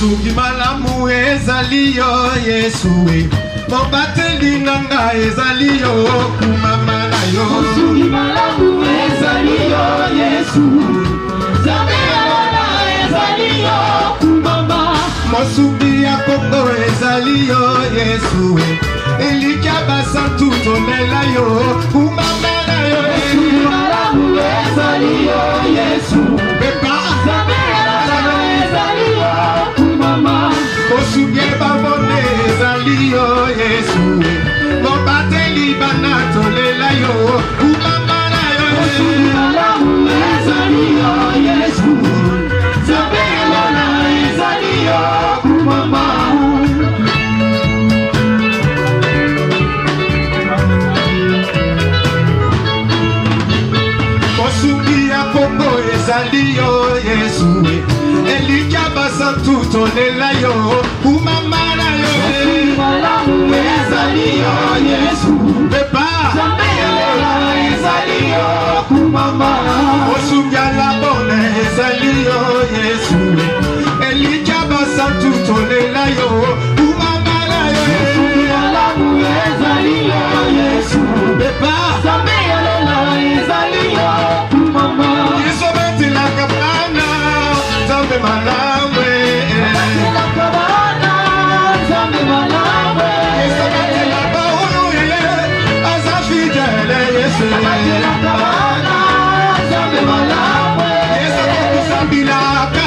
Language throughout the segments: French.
Mosungi malamu ezali yo Yesu Mobateli nanga ezali yo kumama na yo Mosungi malamu ezali yo Yesu Zamela ezali yo kumama Mosungi ya Kongo ezali yo Yesu Elika basantu tonela yo kumama na yo Mosungi malamu ezali yo Yesu Beba Zamela ezali yo kumama Mosungi babone ezali yo Yesu Mobateli banato lela yo kumama na yo Mosungi malamu ezali yo Yesu Zamela ezali yo kumama Mosungi ya Kongo ezali yo Yesu Elika basantu tonela yo kumama na yo Mosungi malamu ezali yo Yesu Beba Zamela ezali yo kumama Mosungi ya labone ezali yo Yesu Elika basantu tonela yo kumama na yo Mosungi malamu ezali yo Yesu Beba Zamela ezali yo kumama Isobetila kapana Zambe malawe Batela kabana Zambe malawe Isobetila baunu ye Azafidele Yesu Batela kabana Zambe malawe Isobetusambilaka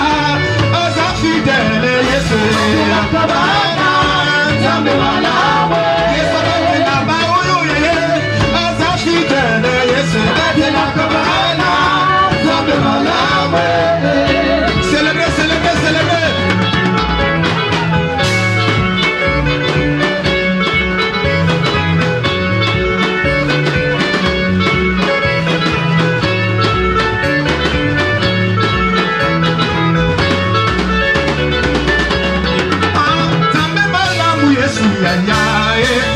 Azafidele Yesu Batela kabana Zambe malawe Isobetila baunu ye Azafidele Yesu Batela kabana Zambe malawe Célébrez, célébrez, célébrez Zambe malamu Yesu ya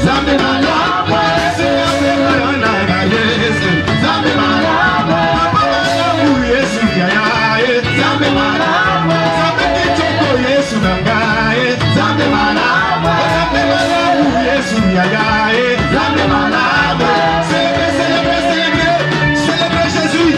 Zambe malawe Zambe malawe Zambe malawe Zambe malawe Zambe malawe Célébrez, célébrez, célébrez Célébrez Jésus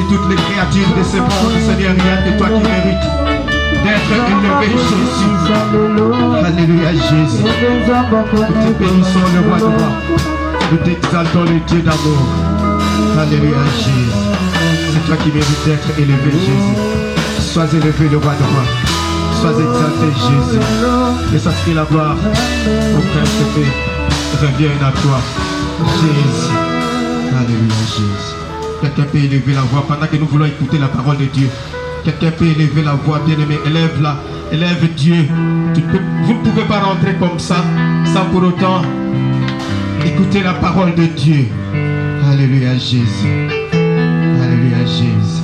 Parmi toutes les créatures de ce monde, Seigneur, il n'y a que toi qui mérites d'être élevé, Jésus. Alléluia, Jésus. Nous te bénissons, le roi de roi. Nous t'exaltons, le Dieu d'amour. Alléluia, Jésus. C'est toi qui mérites d'être élevé, Jésus. Sois élevé, le roi de roi. Sois exalté, Jésus. Laisse à ce que la gloire au Prince revienne à toi, Jésus. Alléluia, Jésus. Quelqu'un peut élever la voix pendant que nous voulons écouter la parole de Dieu. Quelqu'un peut élever la voix, bien-aimé. Élève-la, élève Dieu. Vous ne pouvez pas rentrer comme ça sans pour autant écouter la parole de Dieu. Alléluia, Jésus. Alléluia, Jésus.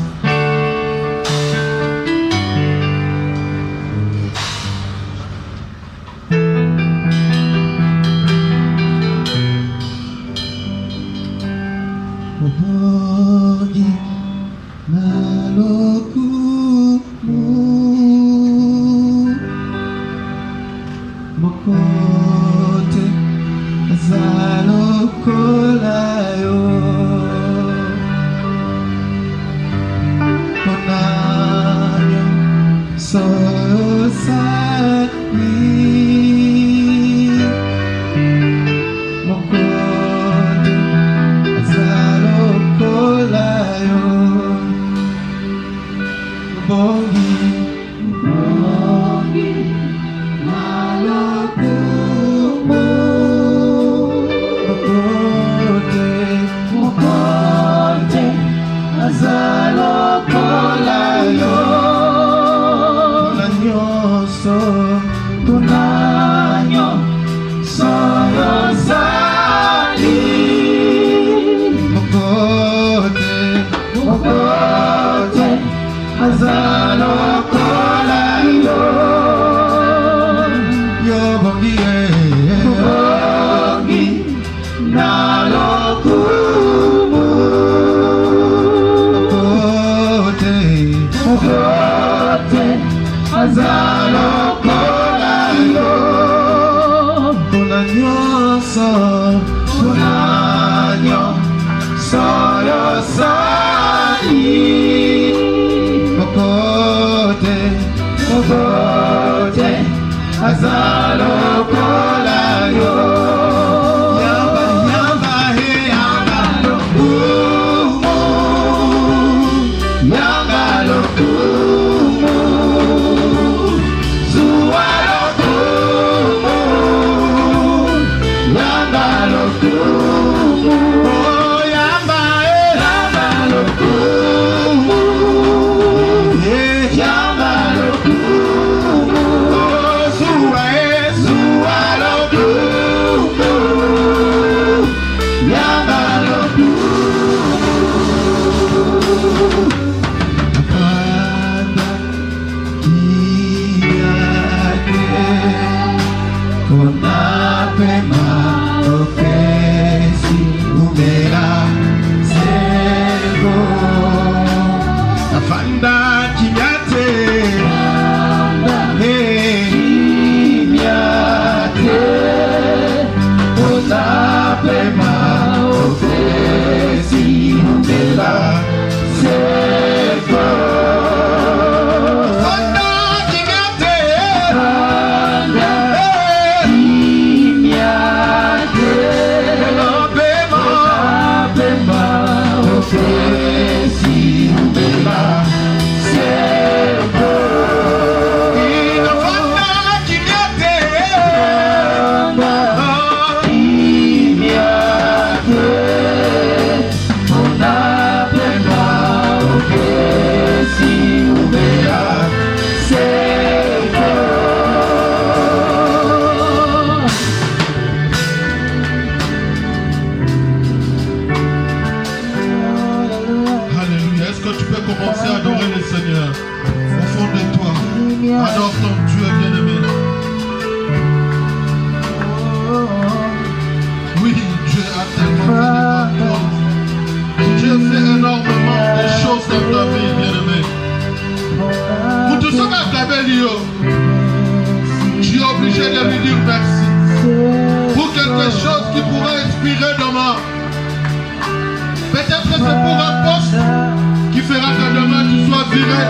fera que demain tu sois viré.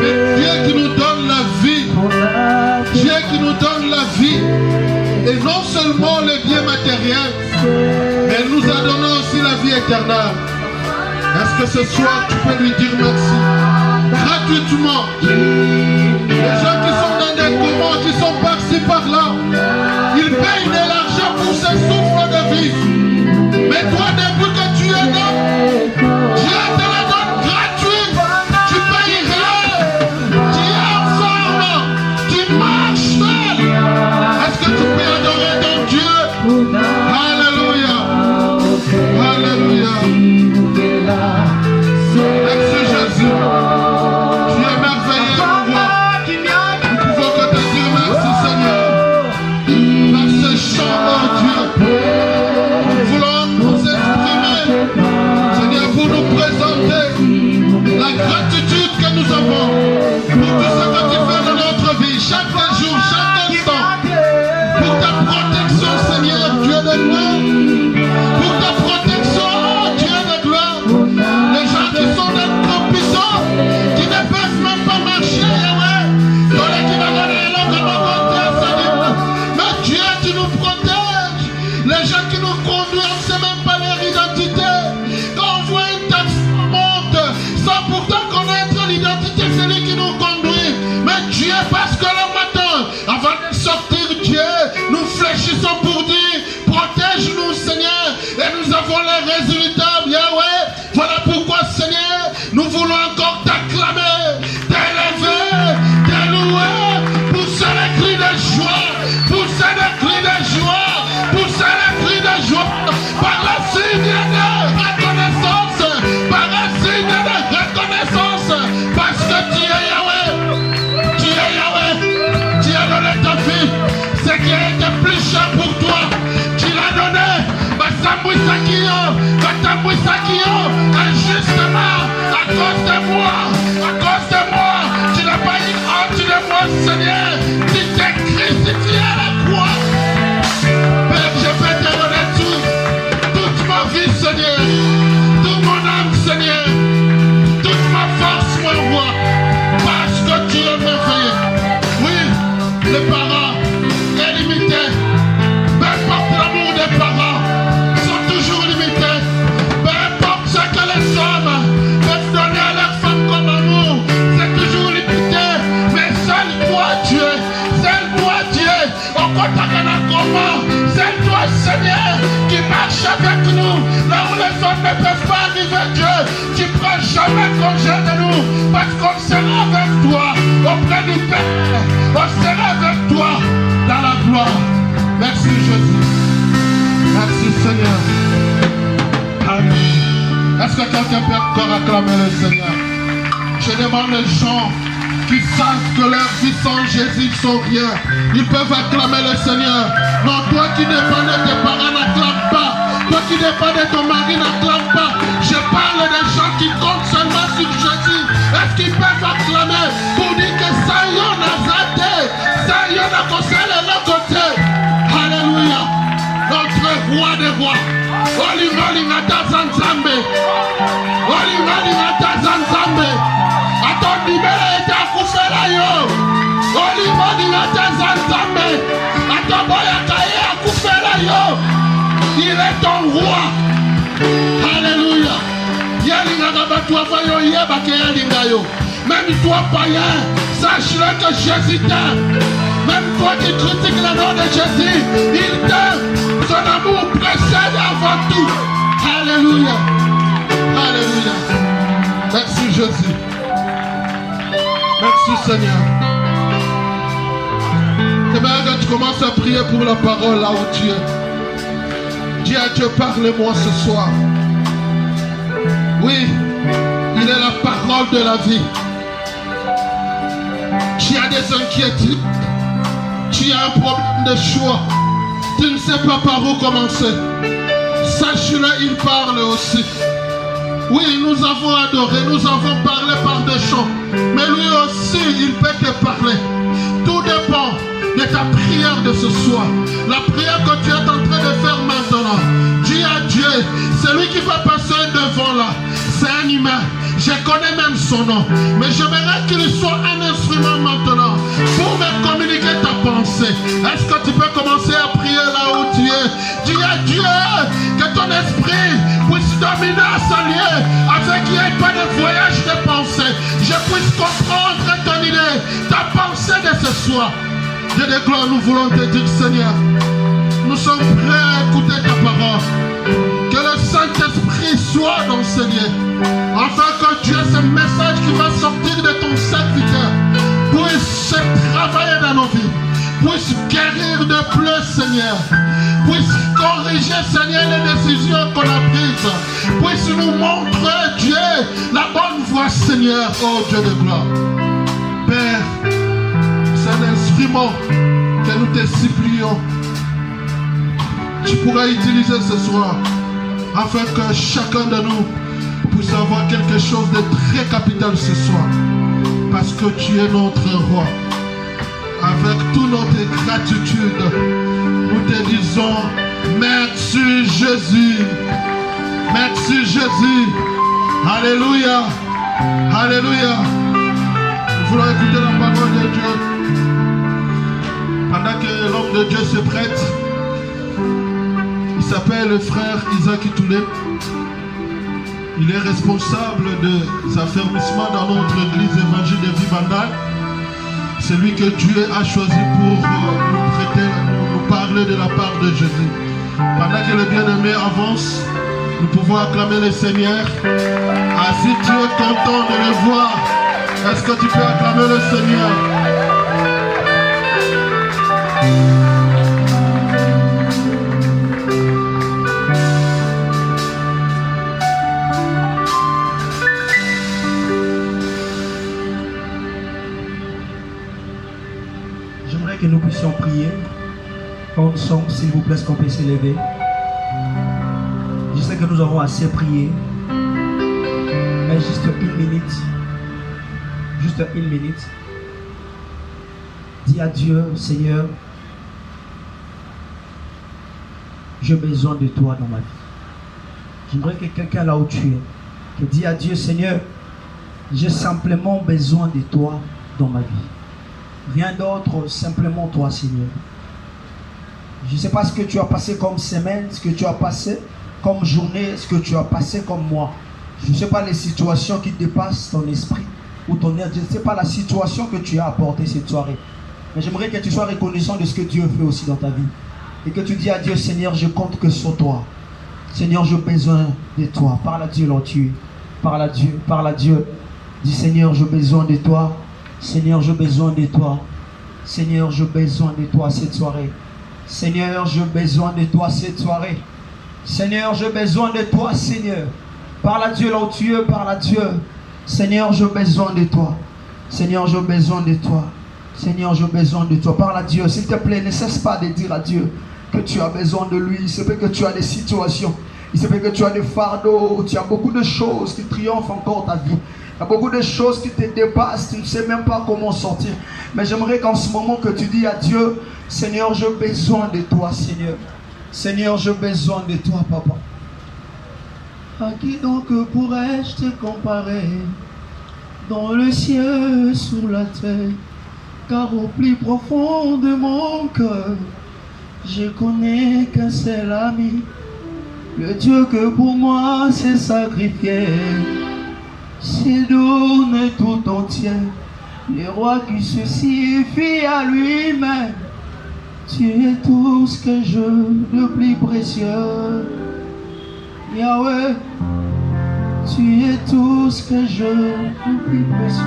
Mais Dieu qui nous donne la vie. Dieu qui nous donne la vie. Et non seulement les biens matériels, mais il nous a donné aussi la vie éternelle. Est-ce que ce soir tu peux lui dire merci? Gratuitement. Les gens qui sont dans des commandes, qui sont par-ci par-là, ils payent de l'argent pour ce souffle de vie. Mais toi, depuis que tu es là, Dieu te la donne gratuit. Tu payes rien. Tu es en forme. Tu marches seul. Est-ce que tu peux adorer ton Dieu? Alléluia. Alléluia. Merci Jésus. Tu es merveilleux pour moi. Nous pouvons que te dire merci Seigneur. Par ce chant, oh Dieu. Nous voulons nous exprimer, Seigneur, pour nous présenter la gratitude que nous avons pour tout ce que tu fais dans notre vie, chaque jour, chaque instant, pour ta protection, Seigneur, Dieu de gloire, pour ta protection, oh Dieu de gloire, les gens qui sont dans l'hôpital, qui ne peuvent même pas marcher, dans les qui va donner Seigneur, mais Dieu, tu nous protèges, les gens qui nous conduisent, on ne sait même pas leur identité, quand on voit une taxe monte, sans pourtant connaître l'identité, c'est lui qui nous conduit, mais Dieu, parce que le matin, avant de sortir, Dieu, nous fléchissons pour dire, protège-nous Seigneur, et nous avons les résultats, Yahweh. Voilà pourquoi Seigneur, nous voulons encore t'acclamer, t'élever, t'élouer, pousser les cris de joie, pousser les cris de joie, pousser les cris de joie, par le signe de reconnaissance, par le signe de reconnaissance, parce que tu es Yahweh, tu es Yahweh, tu as donné ta vie, ce qui a été plus cher pour toi, tu l'as donné, injustement, à cause de moi, tu n'as pas eu honte de moi, Seigneur, tu t'es crucifié à la croix. Père, je vais te donner toute ma vie, Seigneur, toute mon âme, Seigneur, toute ma force, mon roi, parce que tu es merveilleux. Oui, les parents est limité, peu importe l'amour des parents, sont toujours limités, peu importe ce que les hommes peuvent donner à leur femme comme amour, c'est toujours limité, mais seul toi Dieu, au contact d'un comment, c'est toi Seigneur qui marche avec nous, là où les hommes ne peuvent pas arriver Dieu, tu prends jamais congé de nous, parce qu'on sera avec toi, auprès du Père, on sera avec toi dans la gloire. Merci Jésus. Merci Seigneur. Amen. Est-ce que quelqu'un peut encore acclamer le Seigneur? Je demande aux gens qui savent que leur vie sans Jésus ne sont rien. Ils peuvent acclamer le Seigneur. Non, toi qui dépends de tes parents, n'acclame pas. Toi qui dépends de ton mari, n'acclame pas. Je parle des gens qui comptent seulement sur Jésus. Est-ce qu'ils peuvent acclamer pour dire que ça y en a zaté, ça y en a conseillé de l'autre côté? Alléluia. Notre roi des rois. Olingata Zanzambe. Olingata Zanzambe. Attends, libéré et t'as coupé là yo. Olingata Zanzambe. Attends, boyakaye a coupé là yo. Il est ton roi. Alléluia. Yalinga batua vayo yeba ke yalinga yo. Même toi païen, sache-le que Jésus t'aime. Même toi qui critiques le nom de Jésus, il t'aime. Son amour précède avant tout. Alléluia. Alléluia. Merci Jésus. Merci Seigneur. Et bien quand tu commences à prier pour la parole là où tu es, dis à Dieu, parle-moi ce soir. Oui, il est la parole de la vie. Tu as des inquiétudes, tu as un problème de choix, tu ne sais pas par où commencer. Sache-le, il parle aussi. Oui, nous avons adoré, nous avons parlé par des chants, mais lui aussi, il peut te parler. Tout dépend de ta prière de ce soir. La prière que tu es en train de faire maintenant. Dis à Dieu, celui qui va passer devant là, c'est un humain. Je connais même son nom. Mais j'aimerais qu'il soit un instrument maintenant pour me communiquer ta pensée. Est-ce que tu peux commencer à prier là où tu es? Dis à Dieu que ton esprit puisse dominer ce lieu afin qu'il n'y ait pas de voyage de pensée. Je puisse comprendre ton idée, ta pensée de ce soir. Dieu de gloire, nous voulons te dire, Seigneur, nous sommes prêts à écouter ta parole. Que le Saint-Esprit soit dans ce lieu, afin que Dieu, ce message qui va sortir de ton serviteur, puisse se travailler dans nos vies, puisse guérir de plus, Seigneur, puisse corriger, Seigneur, les décisions qu'on a prises, puisse nous montrer, Dieu, la bonne voie, Seigneur, oh Dieu de gloire. Père, c'est un instrument que nous te supplions. Tu pourrais utiliser ce soir afin que chacun de nous puisse avoir quelque chose de très capital ce soir. Parce que tu es notre roi. Avec toute notre gratitude, nous te disons merci Jésus. Merci Jésus. Alléluia. Alléluia. Nous voulons écouter la parole de Dieu. Pendant que l'homme de Dieu se prête, il s'appelle le frère Isaac Itoulé. Il est responsable des affermissements dans notre église évangile de Vivandal. C'est lui que Dieu a choisi pour nous parler de la part de Jésus. Pendant que le bien-aimé avance, nous pouvons acclamer le Seigneur. Ah, si tu es content de le voir, est-ce que tu peux acclamer le Seigneur? J'aimerais que nous puissions prier. Quand nous sommes, s'il vous plaît, est-ce qu'on peut s'élever? Je sais que nous avons assez prié. Mais juste une minute. Juste une minute. Dis à Dieu, Seigneur, j'ai besoin de toi dans ma vie. J'aimerais que quelqu'un là où tu es, que dis à Dieu, Seigneur, j'ai simplement besoin de toi dans ma vie. Rien d'autre, simplement toi, Seigneur. Je ne sais pas ce que tu as passé comme semaine, ce que tu as passé comme journée, ce que tu as passé comme mois. Je ne sais pas les situations qui dépassent ton esprit ou ton air. Je ne sais pas la situation que tu as apportée cette soirée. Mais j'aimerais que tu sois reconnaissant de ce que Dieu fait aussi dans ta vie. Et que tu dis à Dieu, Seigneur, je compte que sur toi. Seigneur, j'ai besoin de toi. Parle à Dieu, là tu es. Parle à Dieu, parle à Dieu. Dis, Seigneur, j'ai besoin de toi. Seigneur, j'ai besoin de toi. Seigneur, j'ai besoin de toi cette soirée. Seigneur, j'ai besoin de toi cette soirée. Seigneur, j'ai besoin de toi, Seigneur. Parle à Dieu là où tu es, parle à Dieu. Seigneur, j'ai besoin de toi. Seigneur, j'ai besoin de toi. Seigneur, j'ai besoin de toi. Parle à Dieu, s'il te plaît, ne cesse pas de dire à Dieu que tu as besoin de lui. Il se peut que tu as des situations. Il se peut que tu as des fardeaux. Tu as beaucoup de choses qui triomphent encore ta vie. Il y a beaucoup de choses qui te dépassent. Tu ne sais même pas comment sortir. Mais j'aimerais qu'en ce moment que tu dis à Dieu, Seigneur, j'ai besoin de toi, Seigneur. Seigneur, j'ai besoin de toi, Papa. À qui donc pourrais-je te comparer dans le ciel, sur la terre? Car au plus profond de mon cœur, je connais qu'un seul ami, le Dieu que pour moi s'est sacrifié, s'est donné tout entier, le roi qui se suffit à lui-même. Tu es tout ce que je de plus précieux, Yahweh. Tu es tout ce que je de plus précieux.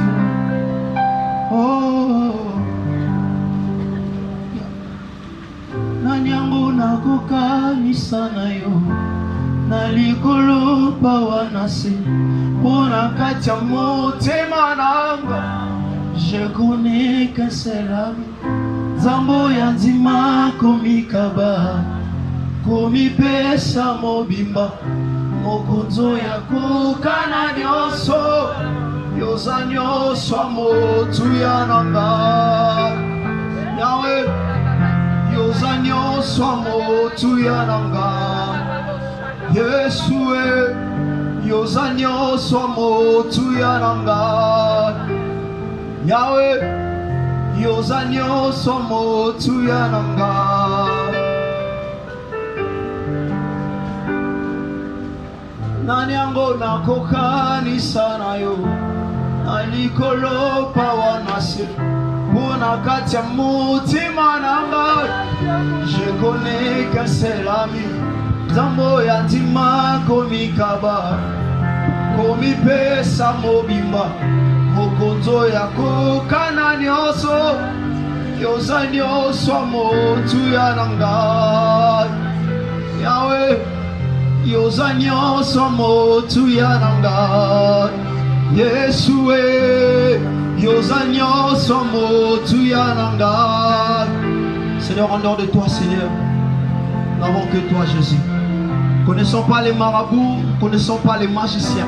Oh, nanyango nakokanisa na yo na likolo pawana se pona kati ya motema nanga. Je connais qu'un seul ami, Zambo ya nzima komikaba komipesa mobimba mokonzo ya kokana nyonso yoza nyonso motu ya nanga. Yahweh, yoza nyonso motu ya nanga. Yesue, Yozanyo Swamotu Yananga Yahweh Yozanyo Swamotu Yananga Nanyango Nakokani Sanayo Anikolo Pawanasi Puna Katia Mutima Nanga Je connais que c'est l'ami Zambo Yatima Komikaba Komi Pesa Mobimba Mokonzo Yako Kananyoso Yozanyo Swamotu Yananga Yahweh Yozanyo Swamotu Yananga Yeshua Yozanyo Swamotu Yananga. Seigneur, en dehors de toi, Seigneur, nous n'avons que toi, Jésus. Nous ne connaissons pas les marabouts, nous ne connaissons pas les magiciens,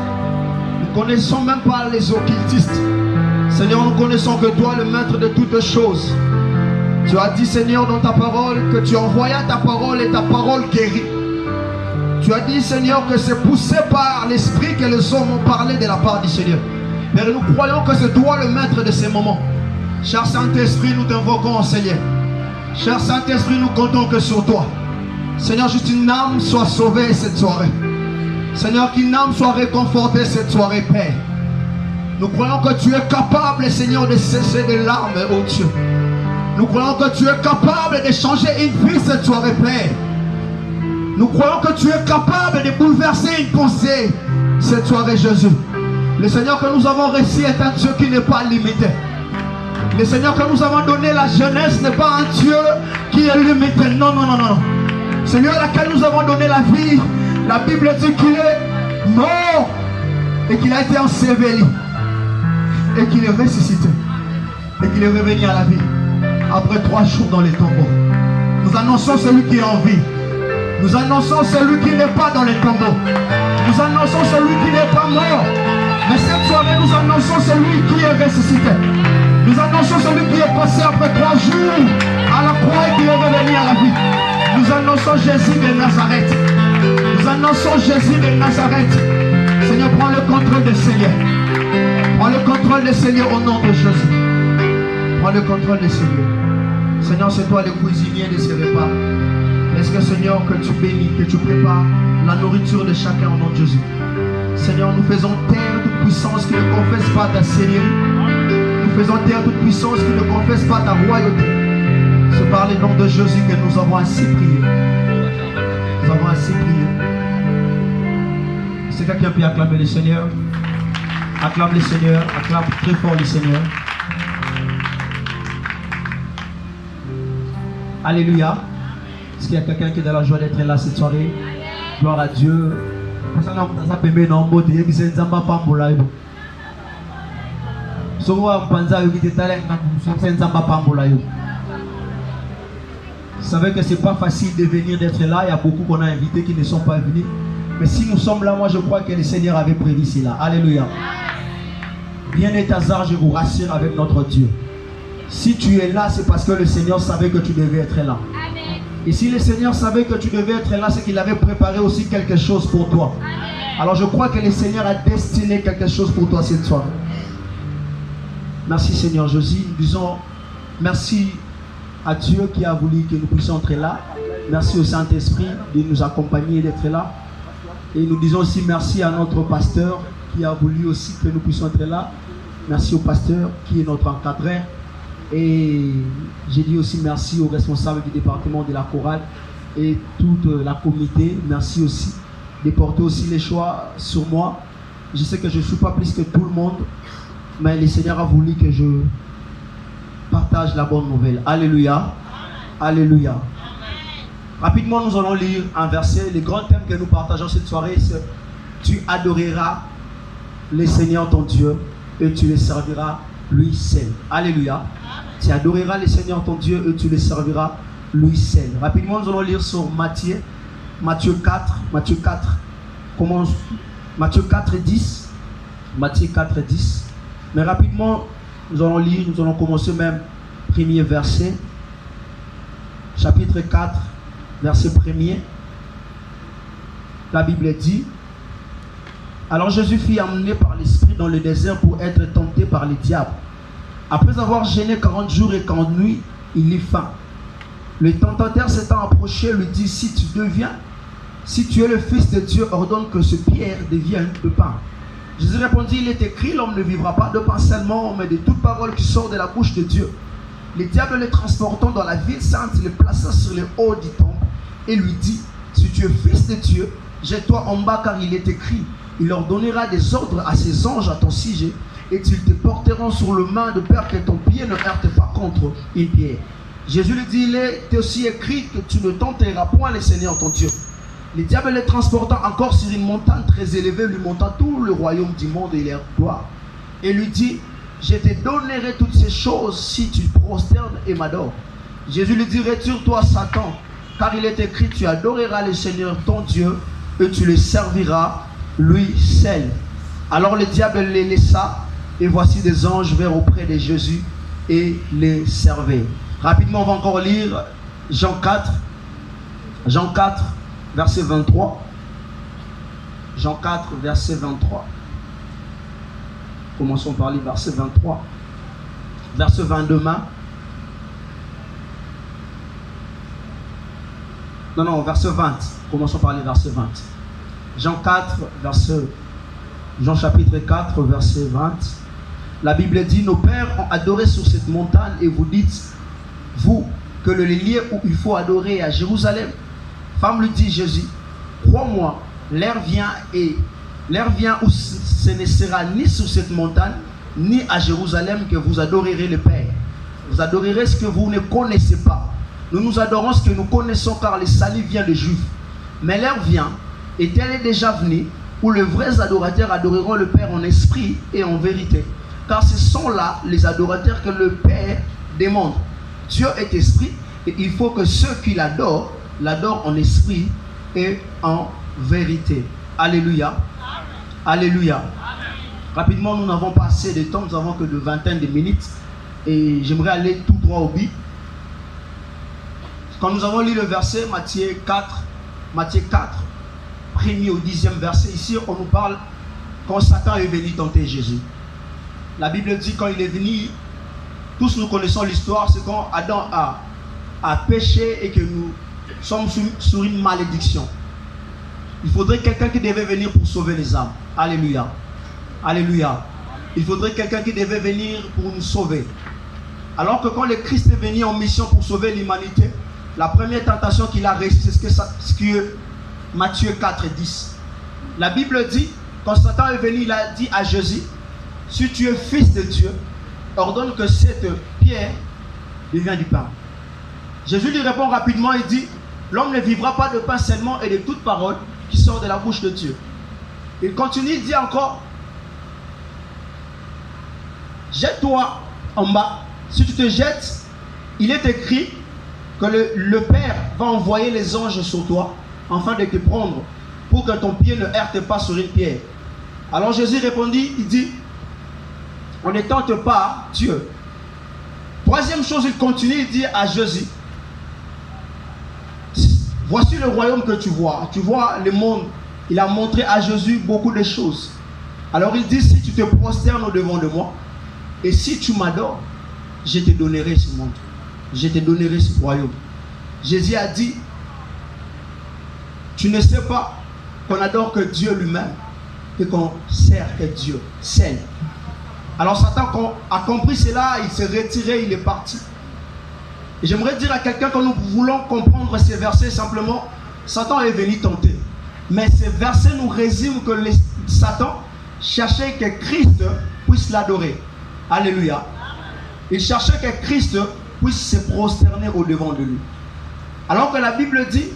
nous ne connaissons même pas les occultistes. Seigneur, nous connaissons que toi, le maître de toutes choses. Tu as dit, Seigneur, dans ta parole, que tu envoyas ta parole et ta parole guérit. Tu as dit, Seigneur, que c'est poussé par l'Esprit que les hommes ont parlé de la part du Seigneur. Mais nous croyons que c'est toi le maître de ces moments. Cher Saint-Esprit, nous t'invoquons, Seigneur. Cher Saint-Esprit, nous comptons que sur toi. Seigneur, juste une âme soit sauvée cette soirée. Seigneur, qu'une âme soit réconfortée cette soirée, Père. Nous croyons que tu es capable, Seigneur, de cesser des larmes, oh Dieu. Nous croyons que tu es capable de changer une vie cette soirée, Père. Nous croyons que tu es capable de bouleverser une pensée cette soirée, Jésus. Le Seigneur que nous avons reçu est un Dieu qui n'est pas limité. Le Seigneur que nous avons donné la jeunesse n'est pas un Dieu qui est limité. Non, non, non, non. Seigneur à laquelle nous avons donné la vie, la Bible dit qu'il est mort et qu'il a été enseveli et qu'il est ressuscité et qu'il est revenu à la vie après 3 jours dans les tombeaux. Nous annonçons celui qui est en vie. Nous annonçons celui qui n'est pas dans les tombeaux. Nous annonçons celui qui n'est pas mort. Mais cette soirée, nous annonçons celui qui est ressuscité. Nous annonçons celui qui est passé après 3 jours à la croix et qui est revenu à la vie. Nous annonçons Jésus de Nazareth. Nous annonçons Jésus de Nazareth. Seigneur, prends le contrôle de Seigneur. Prends le contrôle de Seigneur au nom de Jésus. Prends le contrôle de Seigneur. Seigneur, c'est toi le cuisinier de ces repas. Est-ce que Seigneur, que tu bénis, que tu prépares la nourriture de chacun au nom de Jésus. Seigneur, nous faisons taire toute puissance qui ne confesse pas ta seigneurie. Nous faisons taire toute puissance qui ne confesse pas ta royauté. C'est par le nom de Jésus que nous avons ainsi prié. Nous avons ainsi prié. C'est quelqu'un qui peut acclamer le Seigneur. Acclame le Seigneur. Acclame très fort le Seigneur. Alléluia. Est-ce qu'il y a quelqu'un qui est dans la joie d'être là cette soirée? Gloire à Dieu. Vous savez que c'est pas facile de venir d'être là. Il y a beaucoup qu'on a invités qui ne sont pas venus. Mais si nous sommes là, moi je crois que le Seigneur avait prévu cela. Alléluia. Rien n'est hasard, je vous rassure avec notre Dieu. Si tu es là, c'est parce que le Seigneur savait que tu devais être là. Et si le Seigneur savait que tu devais être là, c'est qu'il avait préparé aussi quelque chose pour toi. Alors je crois que le Seigneur a destiné quelque chose pour toi cette soirée. Merci Seigneur Jésus. Nous disons merci à Dieu qui a voulu que nous puissions être là. Merci au Saint-Esprit de nous accompagner et d'être là. Et nous disons aussi merci à notre pasteur qui a voulu aussi que nous puissions être là. Merci au pasteur qui est notre encadreur. Et j'ai dit aussi merci aux responsables du département de la chorale et toute la comité. Merci aussi de porter aussi les choix sur moi. Je sais que je ne suis pas plus que tout le monde, mais le Seigneur a voulu que je partage la bonne nouvelle. Alléluia. Alléluia. Rapidement, nous allons lire un verset. Le grand thème que nous partageons cette soirée, c'est « Tu adoreras le Seigneur ton Dieu et tu le serviras lui seul. » Alléluia. Tu adoreras le Seigneur ton Dieu et tu le serviras lui seul. Rapidement, nous allons lire sur Matthieu 4. Matthieu 4. Commence. Matthieu 4, 10. Matthieu 4, 10. Mais rapidement, nous allons lire, nous allons commencer même premier verset. Chapitre 4, verset 1er. La Bible dit: Alors Jésus fut emmené par l'Esprit dans le désert pour être tenté par les diables. Après avoir jeûné 40 jours et 40 nuits, il eut faim. Le tentateur s'étant approché lui dit, si tu es le Fils de Dieu, ordonne que ce pierre devienne de pain. Jésus répondit, il est écrit, l'homme ne vivra pas de pain seulement, mais de toute parole qui sort de la bouche de Dieu. Les diables le transportant dans la ville sainte, le plaça sur le haut du temple et lui dit, si tu es Fils de Dieu, jette-toi en bas car il est écrit, il leur donnera des ordres à ses anges à ton sujet et ils te porteront sur le main de peur que ton pied ne heurte pas contre une pierre. Jésus lui dit, il est aussi écrit que tu ne tenteras point le Seigneur ton Dieu. Les diables le transportant encore sur une montagne très élevée, lui montant tout le royaume du monde et leur gloire. Et lui dit, je te donnerai toutes ces choses si tu te prosternes et m'adores. Jésus lui dit, retire-toi Satan, car il est écrit, tu adoreras le Seigneur ton Dieu et tu le serviras lui seul. Alors le diable les laissa et voici des anges vinrent auprès de Jésus et les servaient. Rapidement, on va encore lire Jean 4, verset 23. Jean 4, verset 23. Commençons par lire verset 23. Verset 22. Non, verset 20. Commençons par lire verset 20. Jean chapitre 4, verset 20. La Bible dit, nos pères ont adoré sur cette montagne et vous dites, vous, que le lieu où il faut adorer est à Jérusalem. Femme lui dit Jésus, crois-moi, l'heure vient où ce ne sera ni sur cette montagne, ni à Jérusalem que vous adorerez le Père. Vous adorerez ce que vous ne connaissez pas. Nous adorons ce que nous connaissons car le salut vient des Juifs. Mais l'heure vient, et elle est déjà venue, où les vrais adorateurs adoreront le Père en esprit et en vérité. Car ce sont là les adorateurs que le Père demande. Dieu est esprit et il faut que ceux qui l'adorent en esprit et en vérité. Alléluia. Alléluia. Amen. Rapidement, nous n'avons pas assez de temps, nous n'avons que de vingtaine de minutes et j'aimerais aller tout droit au but. Quand nous avons lu le verset Matthieu 4, 1er au 10e verset, ici on nous parle quand Satan est venu tenter Jésus. La Bible dit quand il est venu, tous nous connaissons l'histoire, c'est quand Adam a péché et que nous sommes sous une malédiction. Il faudrait quelqu'un qui devait venir pour sauver les âmes. Alléluia. Alléluia. Il faudrait quelqu'un qui devait venir pour nous sauver. Alors que quand le Christ est venu en mission pour sauver l'humanité, la première tentation qu'il a réussi, c'est ce que Matthieu 4, 10. La Bible dit, quand Satan est venu, il a dit à Jésus, si tu es Fils de Dieu, ordonne que cette pierre devienne du pain. Jésus lui répond rapidement et dit, l'homme ne vivra pas de pain seulement et de toute parole qui sort de la bouche de Dieu. Il continue, il dit encore, jette-toi en bas. Si tu te jettes, il est écrit que le Père va envoyer les anges sur toi afin de te prendre pour que ton pied ne heurte pas sur une pierre. Alors Jésus répondit, il dit, on ne tente pas Dieu. Troisième chose, il continue, il dit à Jésus, voici le royaume que tu vois. Tu vois le monde. Il a montré à Jésus beaucoup de choses. Alors il dit, si tu te prosternes au devant de moi, et si tu m'adores, je te donnerai ce monde. Je te donnerai ce royaume. Jésus a dit, tu ne sais pas qu'on adore que Dieu lui-même et qu'on sert que Dieu seul. Alors Satan a compris cela, il s'est retiré, il est parti. Et j'aimerais dire à quelqu'un, quand nous voulons comprendre ces versets, simplement, Satan est venu tenter. Mais ces versets nous résument que Satan cherchait que Christ puisse l'adorer. Alléluia. Il cherchait que Christ puisse se prosterner au devant de lui. Alors que la Bible dit,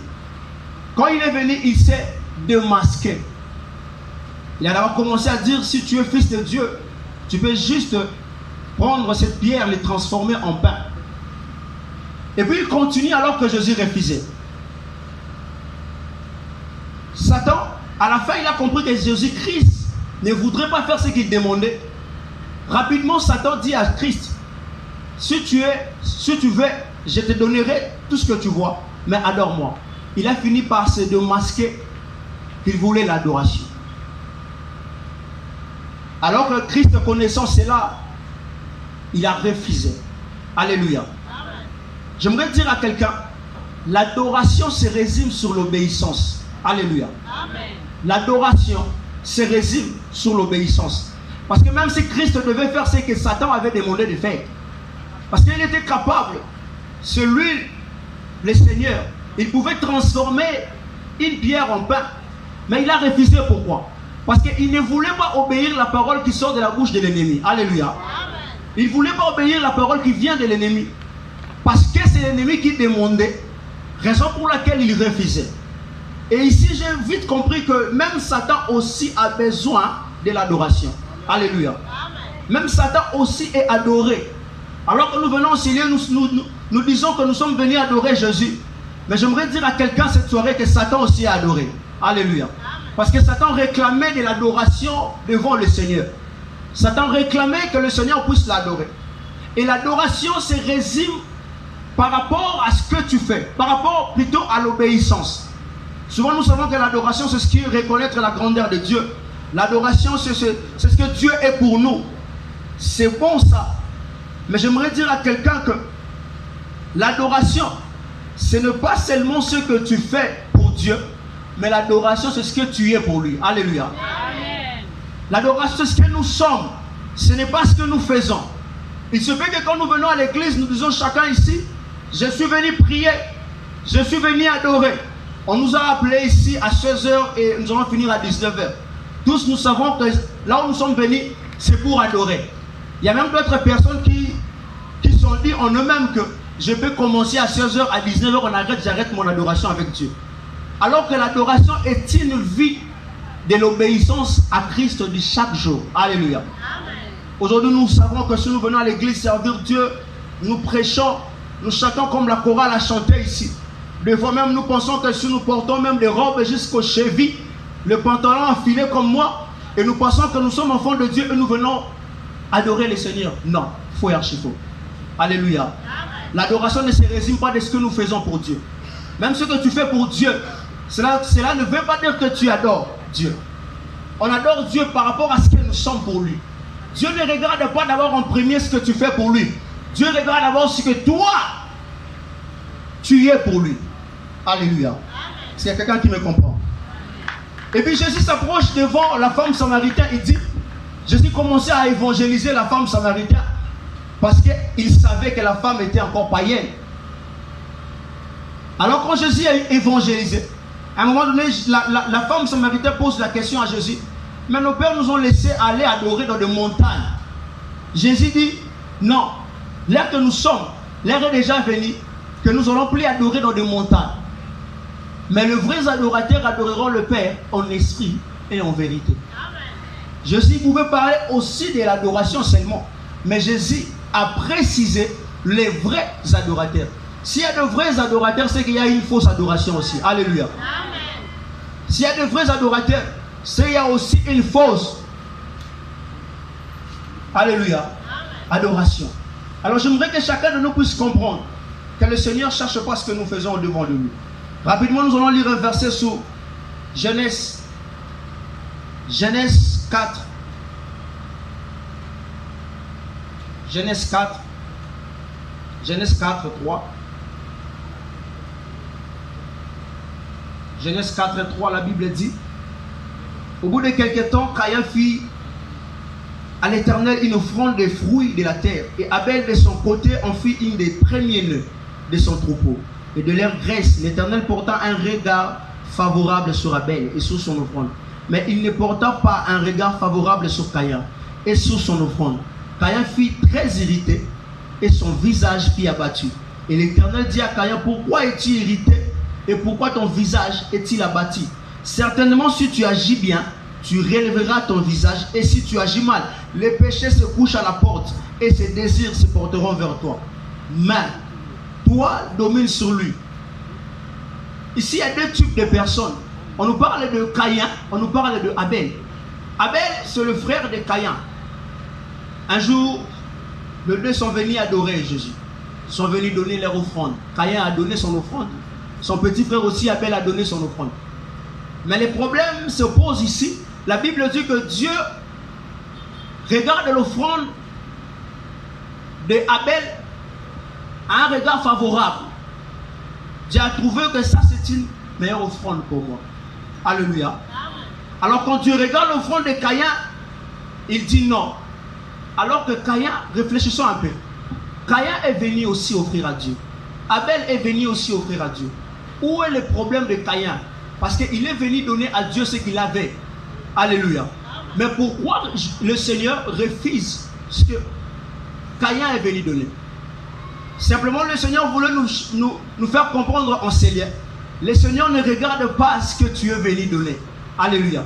quand il est venu, il s'est démasqué. Il a d'abord commencé à dire, si tu es Fils de Dieu, tu peux juste prendre cette pierre, les transformer en pain. Et puis il continue alors que Jésus refusait. Satan, à la fin, il a compris que Jésus-Christ ne voudrait pas faire ce qu'il demandait. Rapidement, Satan dit à Christ, si tu veux, je te donnerai tout ce que tu vois, mais adore-moi. Il a fini par se démasquer qu'il voulait l'adoration. Alors que Christ, connaissant cela, il a refusé. Alléluia. J'aimerais dire à quelqu'un, l'adoration se résume sur l'obéissance. Alléluia. L'adoration se résume sur l'obéissance. Parce que même si Christ devait faire ce que Satan avait demandé de faire, parce qu'il était capable, celui, le Seigneur, il pouvait transformer une pierre en pain. Mais il a refusé. Pourquoi? Parce qu'il ne voulait pas obéir la parole qui sort de la bouche de l'ennemi. Alléluia. Il ne voulait pas obéir la parole qui vient de l'ennemi. Parce que c'est l'ennemi qui demandait, raison pour laquelle il refusait. Et ici, j'ai vite compris que même Satan aussi a besoin de l'adoration. Alléluia. Même Satan aussi est adoré. Alors que nous venons au Seigneur, nous disons que nous sommes venus adorer Jésus. Mais j'aimerais dire à quelqu'un cette soirée que Satan aussi est adoré. Alléluia. Parce que Satan réclamait de l'adoration devant le Seigneur. Satan réclamait que le Seigneur puisse l'adorer. Et l'adoration se résume par rapport à ce que tu fais, par rapport plutôt à l'obéissance. Souvent nous savons que l'adoration c'est ce qui est reconnaître la grandeur de Dieu. L'adoration c'est ce que Dieu est pour nous. C'est bon ça. Mais j'aimerais dire à quelqu'un que l'adoration, ce n'est pas seulement ce que tu fais pour Dieu, mais l'adoration c'est ce que tu es pour lui. Alléluia. L'adoration c'est ce que nous sommes. Ce n'est pas ce que nous faisons. Il se fait que quand nous venons à l'église, nous disons chacun ici, je suis venu prier, je suis venu adorer. On nous a appelés ici à 16h et nous allons finir à 19h. Tous nous savons que là où nous sommes venus, c'est pour adorer. Il y a même d'autres personnes qui sont dit en eux-mêmes que je peux commencer à 16h, à 19h, j'arrête mon adoration avec Dieu. Alors que l'adoration est une vie de l'obéissance à Christ de chaque jour. Alléluia. Aujourd'hui, nous savons que si nous venons à l'église servir Dieu, nous prêchons, nous chantons comme la chorale a chanté ici. Des fois même, nous pensons que si nous portons même des robes jusqu'aux chevilles, le pantalon enfilé comme moi, et nous pensons que nous sommes enfants de Dieu et nous venons adorer le Seigneur. Non, faux et archi faux. Alléluia. L'adoration ne se résume pas de ce que nous faisons pour Dieu. Même ce que tu fais pour Dieu, cela ne veut pas dire que tu adores Dieu. On adore Dieu par rapport à ce que nous sommes pour lui. Dieu ne regarde pas d'abord en premier ce que tu fais pour lui. Dieu regarde d'abord ce que toi, tu es pour lui. Alléluia. Est-ce qu'il y a quelqu'un qui me comprend? Et puis Jésus s'approche devant la femme samaritaine et dit, Jésus commençait à évangéliser la femme samaritaine parce qu'il savait que la femme était encore païenne. Alors quand Jésus a évangélisé, à un moment donné, la femme samaritaine pose la question à Jésus, mais nos pères nous ont laissé aller adorer dans des montagnes. Jésus dit, non, l'heure que nous sommes, l'heure est déjà venue, que nous allons plus adorer dans des montagnes. Mais les vrais adorateurs adoreront le Père en esprit et en vérité. Amen. Jésus pouvait parler aussi de l'adoration seulement, mais Jésus a précisé les vrais adorateurs. S'il y a de vrais adorateurs, c'est qu'il y a une fausse adoration aussi. Alléluia. Amen. S'il y a de vrais adorateurs, c'est qu'il y a aussi une fausse. Alléluia. Amen. Adoration. Alors j'aimerais que chacun de nous puisse comprendre que le Seigneur ne cherche pas ce que nous faisons au devant de lui. Rapidement, nous allons lire un verset sur Genèse 4. Genèse 4, 3. Genèse 4, 3, la Bible dit, au bout de quelques temps, Caïn fit à l'Éternel une offrande des fruits de la terre. Et Abel, de son côté, en fit une des premiers-nés de son troupeau. Et de leur graisse, l'Éternel porta un regard favorable sur Abel et sur son offrande. Mais il ne porta pas un regard favorable sur Caïn et sur son offrande. Caïn fut très irrité et son visage fut abattu. Et l'Éternel dit à Caïn, pourquoi es-tu irrité et pourquoi ton visage est-il abattu? Certainement, si tu agis bien, tu relèveras ton visage, et si tu agis mal, les péchés se couchent à la porte et ses désirs se porteront vers toi. Mais toi, domine sur lui. Ici, il y a deux types de personnes. On nous parle de Caïn, on nous parle de Abel. Abel, c'est le frère de Caïn. Un jour, les deux sont venus adorer Jésus. Ils sont venus donner leur offrande. Caïn a donné son offrande. Son petit frère aussi, Abel, a donné son offrande. Mais les problèmes se posent ici. La Bible dit que Dieu regarde l'offrande d'Abel à un regard favorable. Dieu a trouvé que ça c'est une meilleure offrande pour moi. Alléluia. Alors quand tu regardes l'offrande de Caïn, il dit non. Alors que Caïn, réfléchissons un peu. Caïn est venu aussi offrir à Dieu. Abel est venu aussi offrir à Dieu. Où est le problème de Caïn? Parce qu'il est venu donner à Dieu ce qu'il avait. Alléluia. Mais pourquoi le Seigneur refuse ce que Caïn est venu donner? Simplement, le Seigneur voulait nous faire comprendre en ces liens. Le Seigneur ne regarde pas ce que tu es venu donner. Alléluia.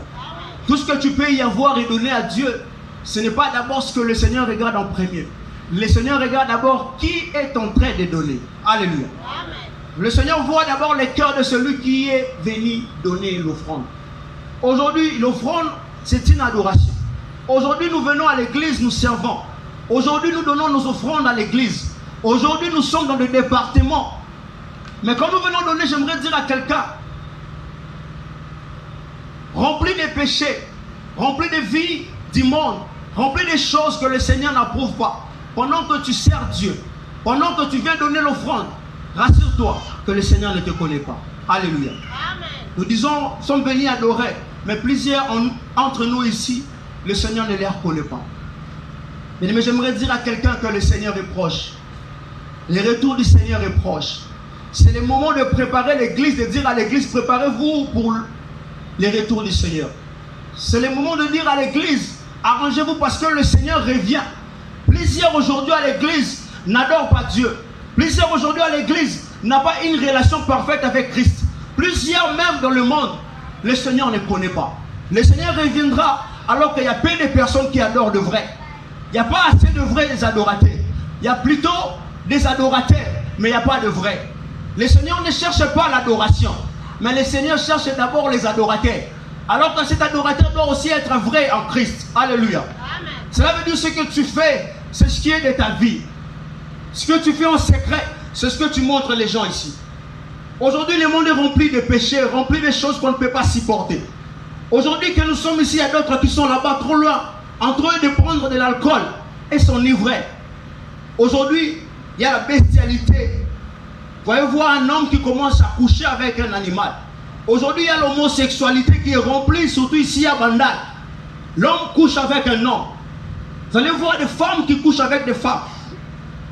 Tout ce que tu peux y avoir et donner à Dieu, ce n'est pas d'abord ce que le Seigneur regarde en premier. Le Seigneur regarde d'abord qui est en train de donner. Alléluia. Amen. Le Seigneur voit d'abord le cœur de celui qui est venu donner l'offrande. Aujourd'hui, l'offrande, c'est une adoration. Aujourd'hui, nous venons à l'église, nous servons. Aujourd'hui, nous donnons nos offrandes à l'église. Aujourd'hui, nous sommes dans le département. Mais quand nous venons donner, j'aimerais dire à quelqu'un, rempli des péchés, rempli de vie du monde, rempli des choses que le Seigneur n'approuve pas. Pendant que tu sers Dieu, pendant que tu viens donner l'offrande, rassure-toi que le Seigneur ne te connaît pas. Alléluia. Amen. Nous sommes venus adorer, mais plusieurs entre nous ici, le Seigneur ne les reconnaît pas. Mais j'aimerais dire à quelqu'un que le Seigneur est proche. Le retour du Seigneur est proche. C'est le moment de préparer l'église, de dire à l'église, préparez-vous pour le retour du Seigneur. C'est le moment de dire à l'église, arrangez-vous parce que le Seigneur revient. Plusieurs aujourd'hui à l'église n'adorent pas Dieu. Plusieurs aujourd'hui à l'église n'ont pas une relation parfaite avec Christ. Plusieurs même dans le monde, le Seigneur ne connaît pas. Le Seigneur reviendra alors qu'il y a peu de personnes qui adorent de vrai. Il n'y a pas assez de vrais adorateurs. Il y a plutôt des adorateurs, mais il n'y a pas de vrais. Le Seigneur ne cherche pas l'adoration, mais le Seigneur cherche d'abord les adorateurs. Alors que cet adorateur doit aussi être vrai en Christ. Alléluia. Amen. Cela veut dire ce que tu fais, c'est ce qui est de ta vie. Ce que tu fais en secret, c'est ce que tu montres les gens ici. Aujourd'hui, le monde est rempli de péchés, rempli de choses qu'on ne peut pas supporter. Aujourd'hui que nous sommes ici, il y a d'autres qui sont là-bas trop loin, en train de prendre de l'alcool et s'enivrer. Aujourd'hui, il y a la bestialité. Vous voyez voir un homme qui commence à coucher avec un animal. Aujourd'hui, il y a l'homosexualité qui est remplie, surtout ici à Bandal. L'homme couche avec un homme. Vous allez voir des femmes qui couchent avec des femmes.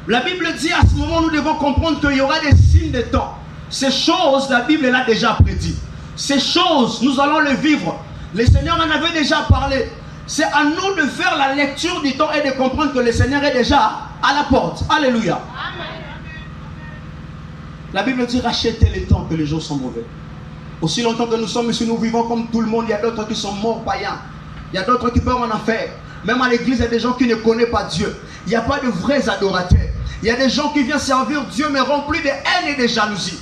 La Bible dit à ce moment, nous devons comprendre qu'il y aura des signes de temps. Ces choses, la Bible l'a déjà prédit. Ces choses, nous allons les vivre. Le Seigneur en avait déjà parlé. C'est à nous de faire la lecture du temps et de comprendre que le Seigneur est déjà à la porte. Alléluia. Amen. La Bible dit rachetez les temps que les jours sont mauvais. Aussi longtemps que nous sommes ici, nous vivons comme tout le monde. Il y a d'autres qui sont morts païens. Il y a d'autres qui peuvent en enfer. Même à l'église, il y a des gens qui ne connaissent pas Dieu. Il n'y a pas de vrais adorateurs. Il y a des gens qui viennent servir Dieu mais remplis de haine et de jalousie.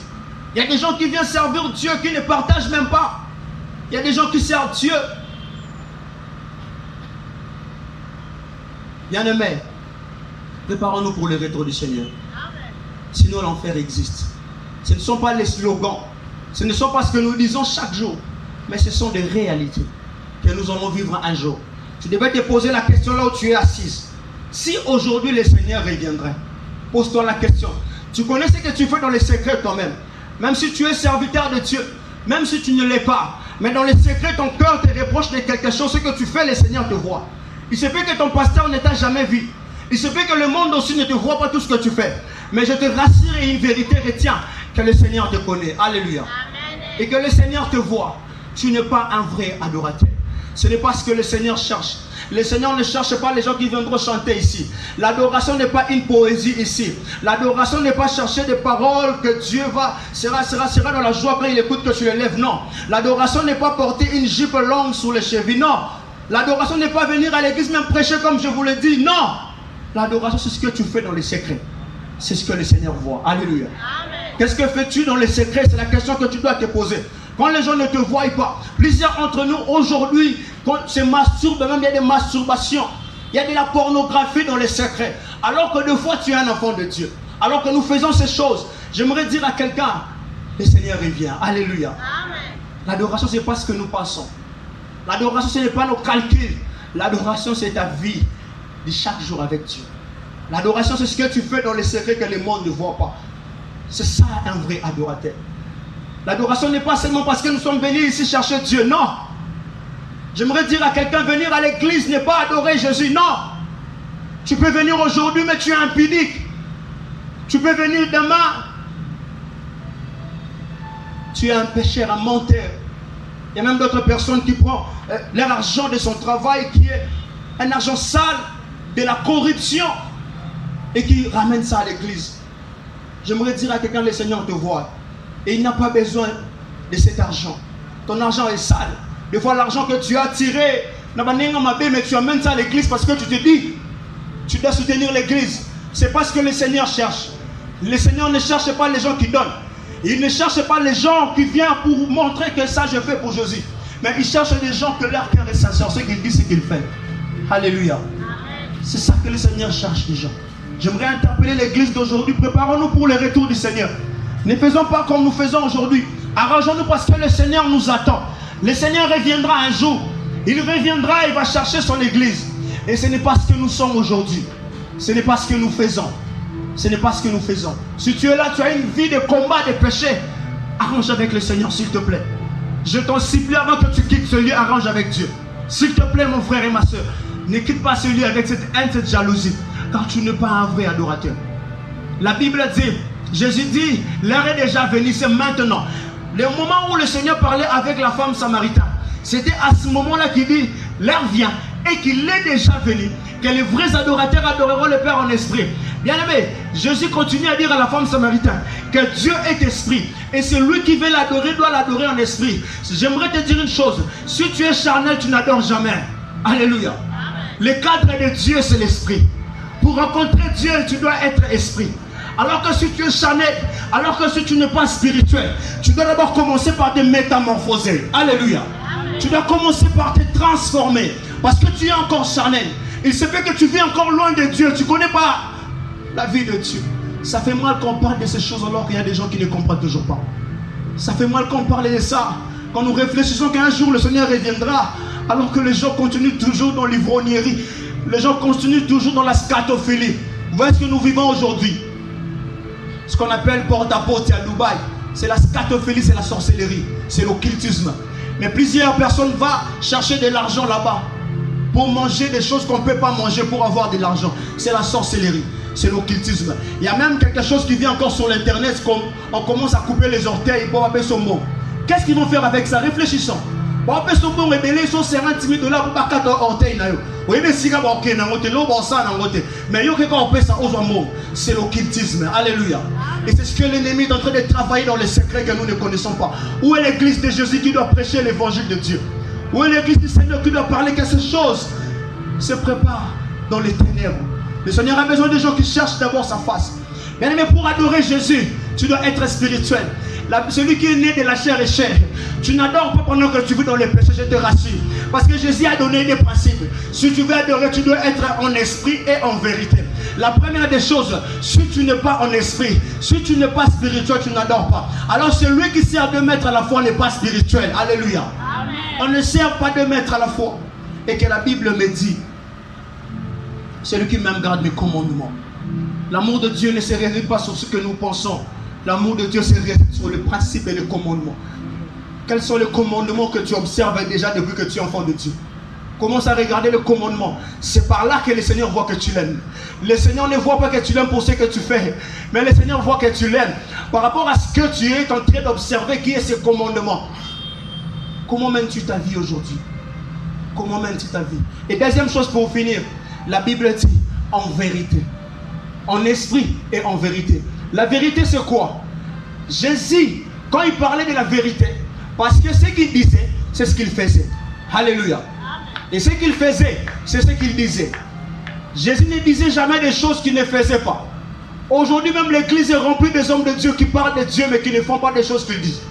Il y a des gens qui viennent servir Dieu qui ne partagent même pas. Il y a des gens qui servent Dieu. Bien-aimés, préparons-nous pour le retour du Seigneur. Sinon l'enfer existe. Ce ne sont pas les slogans. Ce ne sont pas ce que nous disons chaque jour. Mais ce sont des réalités que nous allons vivre un jour. Tu devais te poser la question là où tu es assise. Si aujourd'hui le Seigneur reviendrait, pose-toi la question. Tu connais ce que tu fais dans les secrets toi-même. Même si tu es serviteur de Dieu, même si tu ne l'es pas, mais dans les secrets, ton cœur te reproche de quelque chose. Ce que tu fais, le Seigneur te voit. Il se peut que ton pasteur ne t'a jamais vu. Il se peut que le monde aussi ne te voit pas tout ce que tu fais. Mais je te rassure et une vérité retiens que le Seigneur te connaît. Alléluia. Amen. Et que le Seigneur te voit. Tu n'es pas un vrai adorateur. Ce n'est pas ce que le Seigneur cherche. Le Seigneur ne cherche pas les gens qui viendront chanter ici. L'adoration n'est pas une poésie ici. L'adoration n'est pas chercher des paroles que Dieu sera dans la joie quand il écoute que tu les lèves. Non. L'adoration n'est pas porter une jupe longue sur les chevilles. Non. L'adoration n'est pas venir à l'église même prêcher comme je vous l'ai dit. Non. L'adoration, c'est ce que tu fais dans les secrets. C'est ce que le Seigneur voit. Alléluia. Qu'est-ce que fais-tu dans les secrets? C'est la question que tu dois te poser. Quand les gens ne te voient pas, plusieurs d'entre nous aujourd'hui se masturbent, même il y a des masturbations, il y a de la pornographie dans les secrets. Alors que des fois tu es un enfant de Dieu. Alors que nous faisons ces choses, j'aimerais dire à quelqu'un, le Seigneur revient. Alléluia. L'adoration, ce n'est pas ce que nous pensons. L'adoration, ce n'est pas nos calculs. L'adoration, c'est ta vie. de chaque jour avec Dieu. L'adoration, c'est ce que tu fais dans les secrets que le monde ne voit pas. C'est ça un vrai adorateur. L'adoration n'est pas seulement parce que nous sommes venus ici chercher Dieu. Non. J'aimerais dire à quelqu'un, venir à l'église n'est pas adorer Jésus. Non. Tu peux venir aujourd'hui, mais tu es impudique. Tu peux venir demain. Tu es un pécheur, un menteur. Il y a même d'autres personnes qui prennent leur argent de son travail, qui est un argent sale, de la corruption, et qui ramène ça à l'église. J'aimerais dire à quelqu'un, le Seigneur te voit. Et il n'a pas besoin de cet argent. Ton argent est sale. Des fois, l'argent que tu as tiré, mais tu amènes ça à l'église parce que tu te dis, tu dois soutenir l'église. C'est pas ce que le Seigneur cherche. Le Seigneur ne cherche pas les gens qui donnent. Il ne cherche pas les gens qui viennent pour montrer que ça je fais pour Jésus. Mais il cherche des gens que leur cœur est sincère, ce qu'il dit, ce qu'il fait. Alléluia. C'est ça que le Seigneur cherche des gens. J'aimerais interpeller l'église d'aujourd'hui. Préparons-nous pour le retour du Seigneur. Ne faisons pas comme nous faisons aujourd'hui. Arrangeons-nous parce que le Seigneur nous attend. Le Seigneur reviendra un jour. Il reviendra et il va chercher son église. Et ce n'est pas ce que nous sommes aujourd'hui. Ce n'est pas ce que nous faisons. Ce n'est pas ce que nous faisons. Si tu es là, tu as une vie de combat, de péché, arrange avec le Seigneur, s'il te plaît. Je t'en supplie, avant que tu quittes ce lieu, arrange avec Dieu. S'il te plaît, mon frère et ma soeur, ne quitte pas ce lieu avec cette haine, cette jalousie, car tu n'es pas un vrai adorateur. La Bible dit, Jésus dit, l'heure est déjà venue, c'est maintenant. Le moment où le Seigneur parlait avec la femme samaritaine, c'était à ce moment-là qu'il dit, l'heure vient et qu'il est déjà venu, que les vrais adorateurs adoreront le Père en esprit. Bien aimé, Jésus continue à dire à la femme samaritaine que Dieu est esprit. Et celui qui veut l'adorer doit l'adorer en esprit. J'aimerais te dire une chose. Si tu es charnel, tu n'adores jamais. Alléluia. Le cadre de Dieu, c'est l'esprit. Pour rencontrer Dieu, tu dois être esprit. Alors que si tu es charnel, alors que si tu n'es pas spirituel, tu dois d'abord commencer par te métamorphoser. Alléluia. Tu dois commencer par te transformer. Parce que tu es encore charnel. Il se fait que tu vis encore loin de Dieu. Tu ne connais pas la vie de Dieu. Ça fait mal qu'on parle de ces choses alors qu'il y a des gens qui ne comprennent toujours pas. Ça fait mal qu'on parle de ça. Quand nous réfléchissons qu'un jour le Seigneur reviendra, alors que les gens continuent toujours dans l'ivrognerie. Les gens continuent toujours dans la scatophilie. Vous voyez ce que nous vivons aujourd'hui? Ce qu'on appelle porte-à-porte à Dubaï. C'est la scatophilie, c'est la sorcellerie. C'est l'occultisme. Mais plusieurs personnes vont chercher de l'argent là-bas pour manger des choses qu'on ne peut pas manger pour avoir de l'argent. C'est la sorcellerie. C'est l'occultisme. Il y a même quelque chose qui vient encore sur l'internet, comme on commence à couper les orteils pour appeler son mot. Qu'est-ce qu'ils vont faire avec ça? Réfléchissons. Pour appeler son mot, ils sont 50 000 $ pour pas 4 orteils. Oui, mais si vous avez mais c'est l'occultisme. Alléluia. Et c'est ce que l'ennemi est en train de travailler dans les secrets que nous ne connaissons pas. Où est l'église de Jésus qui doit prêcher l'évangile de Dieu? Où est l'église du Seigneur qui doit parler que ces choses se préparent dans les ténèbres? Le Seigneur a besoin de gens qui cherchent d'abord sa face. Bien aimé, pour adorer Jésus, tu dois être spirituel. Celui qui est né de la chair et chair. Tu n'adores pas pendant que tu vis dans les péchés, je te rassure. Parce que Jésus a donné des principes. Si tu veux adorer, tu dois être en esprit et en vérité. La première des choses, si tu n'es pas en esprit, si tu n'es pas spirituel, tu n'adores pas. Alors celui qui sert 2 mètres à la fois n'est pas spirituel. Alléluia. Amen. On ne sert pas 2 mètres à la fois. Et que la Bible me dit, celui qui m'aime garde mes commandements. L'amour de Dieu ne se résume pas sur ce que nous pensons. L'amour de Dieu se résume sur le principe et le commandement. Quels sont les commandements que tu observes déjà depuis que tu es enfant de Dieu? Commence à regarder le commandement. C'est par là que le Seigneur voit que tu l'aimes. Le Seigneur ne voit pas que tu l'aimes pour ce que tu fais, mais le Seigneur voit que tu l'aimes par rapport à ce que tu es en train d'observer, qui est ce commandement. Comment mènes-tu ta vie aujourd'hui? Comment mènes-tu ta vie? Et deuxième chose pour finir, la Bible dit en vérité, en esprit et en vérité. La vérité, c'est quoi? Jésus, quand il parlait de la vérité, parce que ce qu'il disait, c'est ce qu'il faisait. Alléluia. Et ce qu'il faisait, c'est ce qu'il disait. Jésus ne disait jamais des choses qu'il ne faisait pas. Aujourd'hui même, l'église est remplie des hommes de Dieu qui parlent de Dieu mais qui ne font pas des choses qu'ils disent.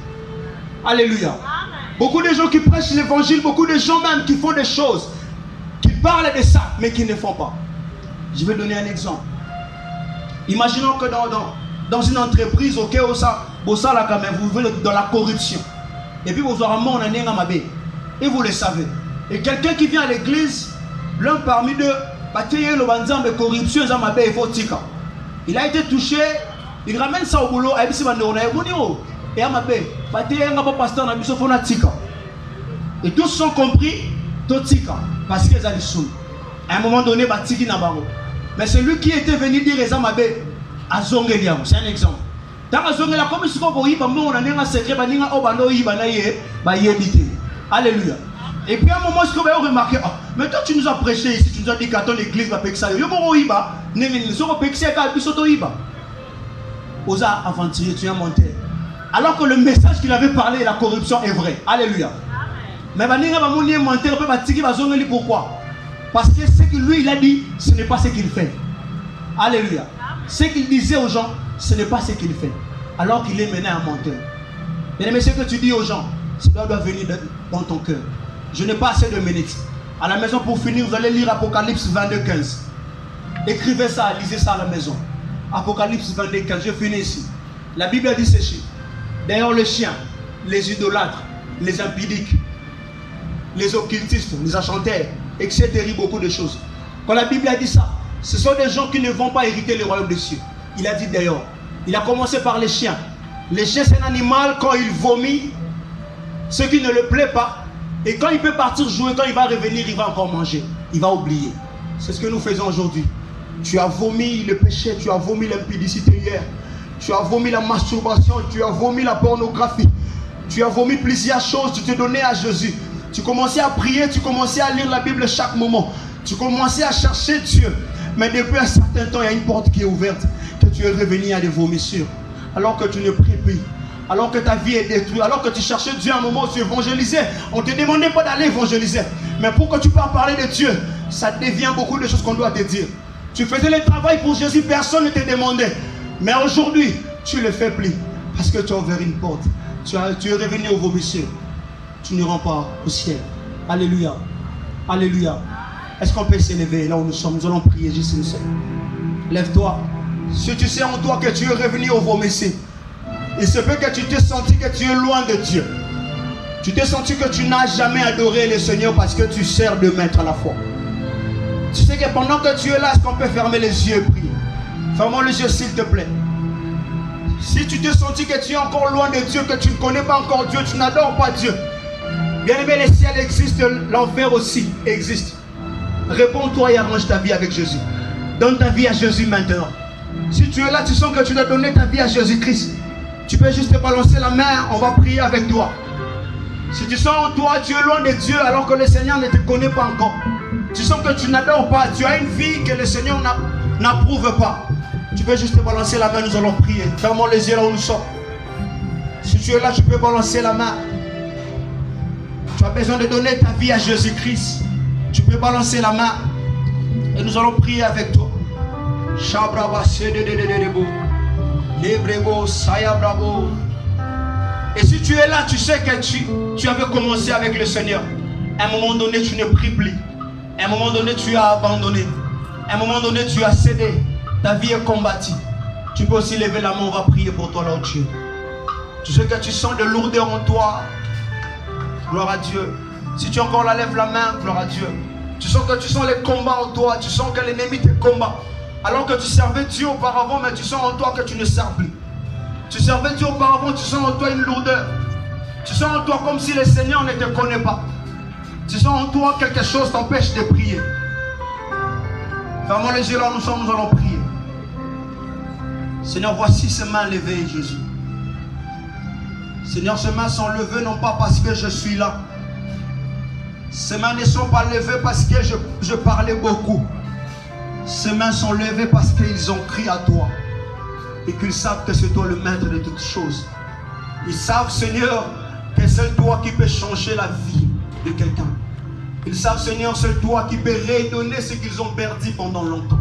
Alléluia. Beaucoup de gens qui prêchent l'évangile, beaucoup de gens même qui font des choses, qui parlent de ça mais qui ne font pas. Je vais donner un exemple. Imaginons que dans une entreprise, ok, vous venez dans la corruption. Et puis vous aurez un monde en et vous le savez. Et quelqu'un qui vient à l'église, l'un parmi eux le banzambe corruption il faut tika. Il a été touché, il ramène ça au boulot, et à ma paix, pasteur na biso fona tika. Et tous sont compris, to tika, parce qu'ils ont des sous. À un moment donné, batiki na bango. Mais celui qui était venu dire Ezamabe, Azongeliam, c'est un exemple. Dans Azongeliam, comme si on a un secret, alléluia. Et puis à un moment, je vais remarquer, mais toi tu nous as prêché ici, tu nous as dit qu'attends l'église va pécher ça. Yo moro iba, ne so pécher ka bisoto iba. Osa aventurier, tu es monté. Alors que le message qu'il avait parlé, la corruption est vrai. Alléluia. Mais baninga ba moni monter, on peut batiki ba zongeli pourquoi? Parce que ce que lui il a dit, ce n'est pas ce qu'il fait. Alléluia. Ce qu'il disait aux gens, ce n'est pas ce qu'il fait. Alors qu'il est mené à monter. Mesdames et messieurs, ce que tu dis aux gens, cela doit venir dans ton cœur. Je n'ai pas assez de minutes. À la maison, pour finir, vous allez lire Apocalypse 22, 15. Écrivez ça, lisez ça à la maison. Apocalypse 22, 15. Je finis ici. La Bible a dit ceci. D'ailleurs, les chiens, les idolâtres, les impudiques, les occultistes, les enchanteurs, etc. Beaucoup de choses. Quand la Bible a dit ça, ce sont des gens qui ne vont pas hériter le royaume des cieux. Il a dit d'ailleurs, il a commencé par les chiens. Les chiens, c'est un animal, quand il vomit, ce qui ne le plaît pas, et quand il peut partir jouer, quand il va revenir, il va encore manger. Il va oublier. C'est ce que nous faisons aujourd'hui. Tu as vomi le péché, tu as vomi l'impudicité hier, tu as vomi la masturbation, tu as vomi la pornographie, tu as vomi plusieurs choses, tu te donnais à Jésus. Tu commençais à prier, tu commençais à lire la Bible chaque moment. Tu commençais à chercher Dieu. Mais depuis un certain temps, il y a une porte qui est ouverte. Que tu es revenu à des vomissures. Alors que tu ne pries plus. Alors que ta vie est détruite. Alors que tu cherchais Dieu à un moment où tu évangélisais. On ne te demandait pas d'aller évangéliser. Mais pour que tu puisses parler de Dieu, ça devient beaucoup de choses qu'on doit te dire. Tu faisais le travail pour Jésus, personne ne te demandait. Mais aujourd'hui, tu ne le fais plus. Parce que tu as ouvert une porte. Tu es revenu aux vomissures. Tu n'iras pas au ciel. Alléluia. Alléluia. Est-ce qu'on peut s'élever là où nous sommes? Nous allons prier juste une seule. Lève-toi. Si tu sais en toi que tu es revenu au vomissure, il se peut que tu t'es senti que tu es loin de Dieu. Tu t'es senti que tu n'as jamais adoré le Seigneur parce que tu sers de maître à la fois. Tu sais que pendant que tu es là, est-ce qu'on peut fermer les yeux et prier? Ferme les yeux s'il te plaît. Si tu t'es senti que tu es encore loin de Dieu, que tu ne connais pas encore Dieu, tu n'adores pas Dieu. Bien aimé, le ciel existe, l'enfer aussi existe. Réponds-toi et arrange ta vie avec Jésus. Donne ta vie à Jésus maintenant. Si tu es là, tu sens que tu dois donner ta vie à Jésus-Christ. Tu peux juste te balancer la main, on va prier avec toi. Si tu sens en toi, tu es loin de Dieu alors que le Seigneur ne te connaît pas encore. Tu sens que tu n'adores pas, tu as une vie que le Seigneur n'approuve pas. Tu peux juste te balancer la main, nous allons prier. Fermons les yeux là où nous sommes. Si tu es là, tu peux balancer la main. Tu as besoin de donner ta vie à Jésus-Christ. Tu peux balancer la main et nous allons prier avec toi. Et si tu es là, tu sais que tu avais commencé avec le Seigneur. À un moment donné, tu ne pries plus. À un moment donné, tu as abandonné. À un moment donné, tu as cédé. Ta vie est combattue. Tu peux aussi lever la main, on va prier pour toi là où tu es. Tu sais que tu sens de lourdeur en toi. Gloire à Dieu. Si tu encore là, lève la main, gloire à Dieu. Tu sens que tu sens les combats en toi. Tu sens que l'ennemi te combat. Alors que tu servais Dieu auparavant, mais tu sens en toi que tu ne sers plus. Tu servais Dieu auparavant, tu sens en toi une lourdeur. Tu sens en toi comme si le Seigneur ne te connaît pas. Tu sens en toi quelque chose t'empêche de prier. Fermons les yeux là où nous sommes, nous allons prier. Seigneur, voici ces mains levées, Jésus. Seigneur, ces mains sont levées non pas parce que je suis là. Ces mains ne sont pas levées parce que je parlais beaucoup. Ces mains sont levées parce qu'ils ont crié à toi. Et qu'ils savent que c'est toi le maître de toutes choses. Ils savent, Seigneur, que c'est toi qui peux changer la vie de quelqu'un. Ils savent, Seigneur, c'est toi qui peux redonner ce qu'ils ont perdu pendant longtemps.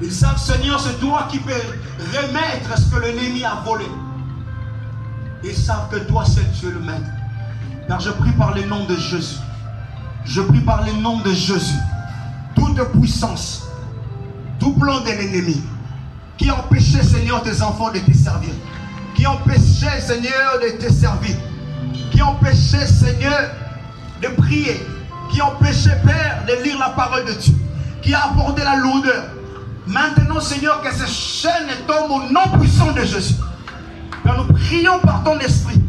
Ils savent, Seigneur, c'est toi qui peux remettre ce que l'ennemi a volé. Ils savent que toi seul tu es le maître. Car je prie par le nom de Jésus. Je prie par le nom de Jésus. Toute puissance, tout plan de l'ennemi qui empêchait, Seigneur, tes enfants de te servir, qui empêchait, Seigneur, de te servir, qui empêchait, Seigneur, de prier, qui empêchait, Père, de lire la parole de Dieu, qui a apporté la lourdeur. Maintenant, Seigneur, que ces chaînes tombent au nom puissant de Jésus. Père, nous prions par ton esprit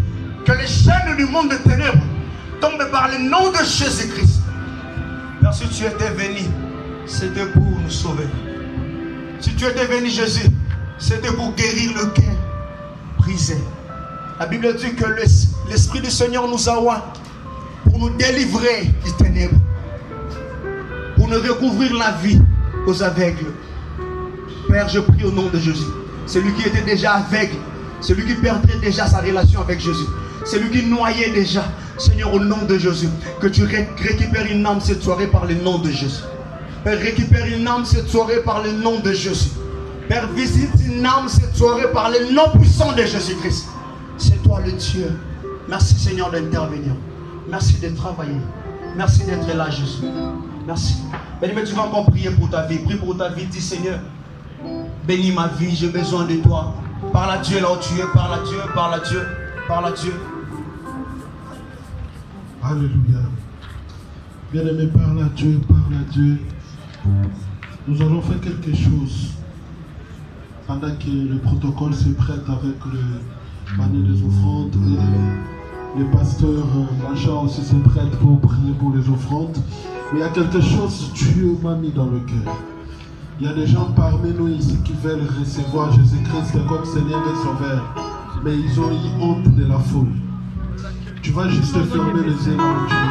que les chaînes du monde de ténèbres tombent par le nom de Jésus-Christ. Père, si tu étais venu, c'était pour nous sauver. Si tu étais venu, Jésus, c'était pour guérir le cœur brisé. La Bible dit que l'Esprit du Seigneur nous a oint pour nous délivrer des ténèbres, pour nous recouvrir la vie aux aveugles. Père, je prie au nom de Jésus. Celui qui était déjà aveugle, celui qui perdrait déjà sa relation avec Jésus, celui qui noyait déjà, Seigneur, au nom de Jésus, que tu récupères une âme cette soirée par le nom de Jésus. Père, récupère une âme cette soirée par le nom de Jésus. Père, visite une âme cette soirée par le nom puissant de Jésus-Christ. C'est toi le Dieu. Merci Seigneur d'intervenir. Merci de travailler. Merci d'être là, Jésus. Merci. Béni, mais tu vas encore prier pour ta vie. Prie pour ta vie. Dis Seigneur, bénis ma vie, j'ai besoin de toi. Parle à Dieu là où tu es. Parle à Dieu, parle à Dieu, parle à Dieu. Alléluia. Bien-aimé, parle à Dieu, parle à Dieu. Nous allons faire quelque chose. Pendant que le protocole se prête avec le panier des offrandes et le pasteur Blanchard aussi se prête pour prier pour les offrandes. Mais il y a quelque chose que Dieu m'a mis dans le cœur. Il y a des gens parmi nous ici qui veulent recevoir Jésus-Christ comme Seigneur et Sauveur. Mais ils ont eu honte de la foule. Tu vas juste fermer les yeux là où tu es.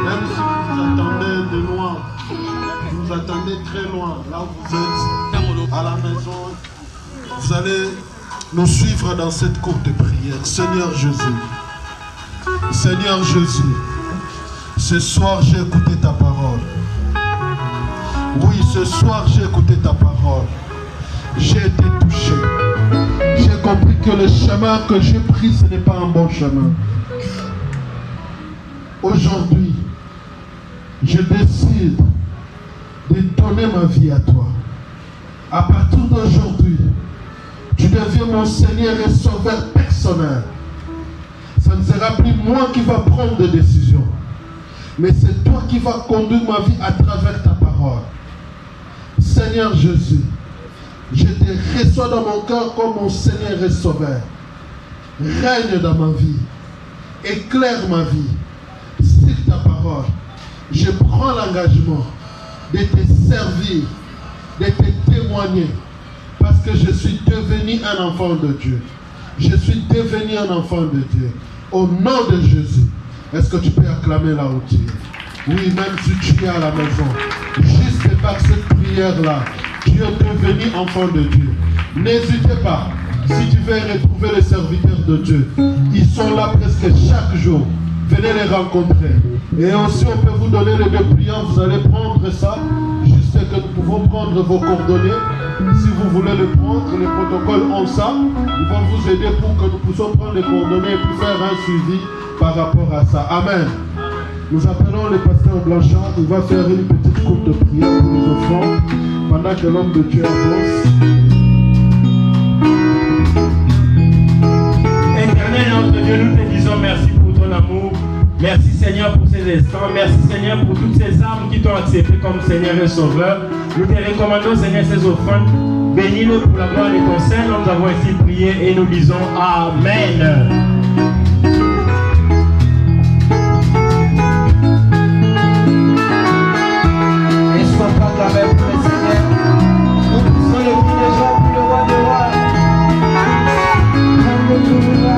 Même si vous attendez de loin, vous attendez très loin, là où vous êtes, à la maison, vous allez nous suivre dans cette courte prière. Seigneur Jésus, Seigneur Jésus, ce soir j'ai écouté ta parole. Oui, ce soir j'ai écouté ta parole. J'ai été touché. J'ai compris que le chemin que j'ai pris, ce n'est pas un bon chemin. Aujourd'hui, je décide de donner ma vie à toi. À partir d'aujourd'hui, tu deviens mon Seigneur et Sauveur personnel. Ce ne sera plus moi qui va prendre des décisions, mais c'est toi qui vas conduire ma vie à travers ta parole. Seigneur Jésus, je te reçois dans mon cœur comme mon Seigneur et Sauveur. Règne dans ma vie, éclaire ma vie. Sur ta parole, je prends l'engagement de te servir, de te témoigner, parce que je suis devenu un enfant de Dieu. Je suis devenu un enfant de Dieu. Au nom de Jésus, est-ce que tu peux acclamer là où tu es? Oui, même si tu es à la maison, juste par cette prière-là, tu es devenu enfant de Dieu. N'hésitez pas, si tu veux retrouver les serviteurs de Dieu, ils sont là presque chaque jour. Venez les rencontrer. Et aussi, on peut vous donner les deux priants. Vous allez prendre ça. Juste que nous pouvons prendre vos coordonnées. Si vous voulez le prendre, les protocoles ont ça. Ils vont vous aider pour que nous puissions prendre les coordonnées et puis faire un suivi par rapport à ça. Amen. Nous appelons le pasteur Blanchard. Il va faire une petite courte prière pour les offrandes pendant que l'homme de Dieu avance. Éternel notre Dieu, nous te disons merci pour ton amour. Merci Seigneur pour ces instants. Merci Seigneur pour toutes ces âmes qui t'ont accepté comme Seigneur et Sauveur. Nous te recommandons Seigneur ces offrandes. Bénis-le pour la gloire de ton Saint. Nous avons ainsi prié et nous disons Amen. Et sois acclamé pour le Seigneur. Nous poussons le cri de joie pour le roi des rois. Alléluia.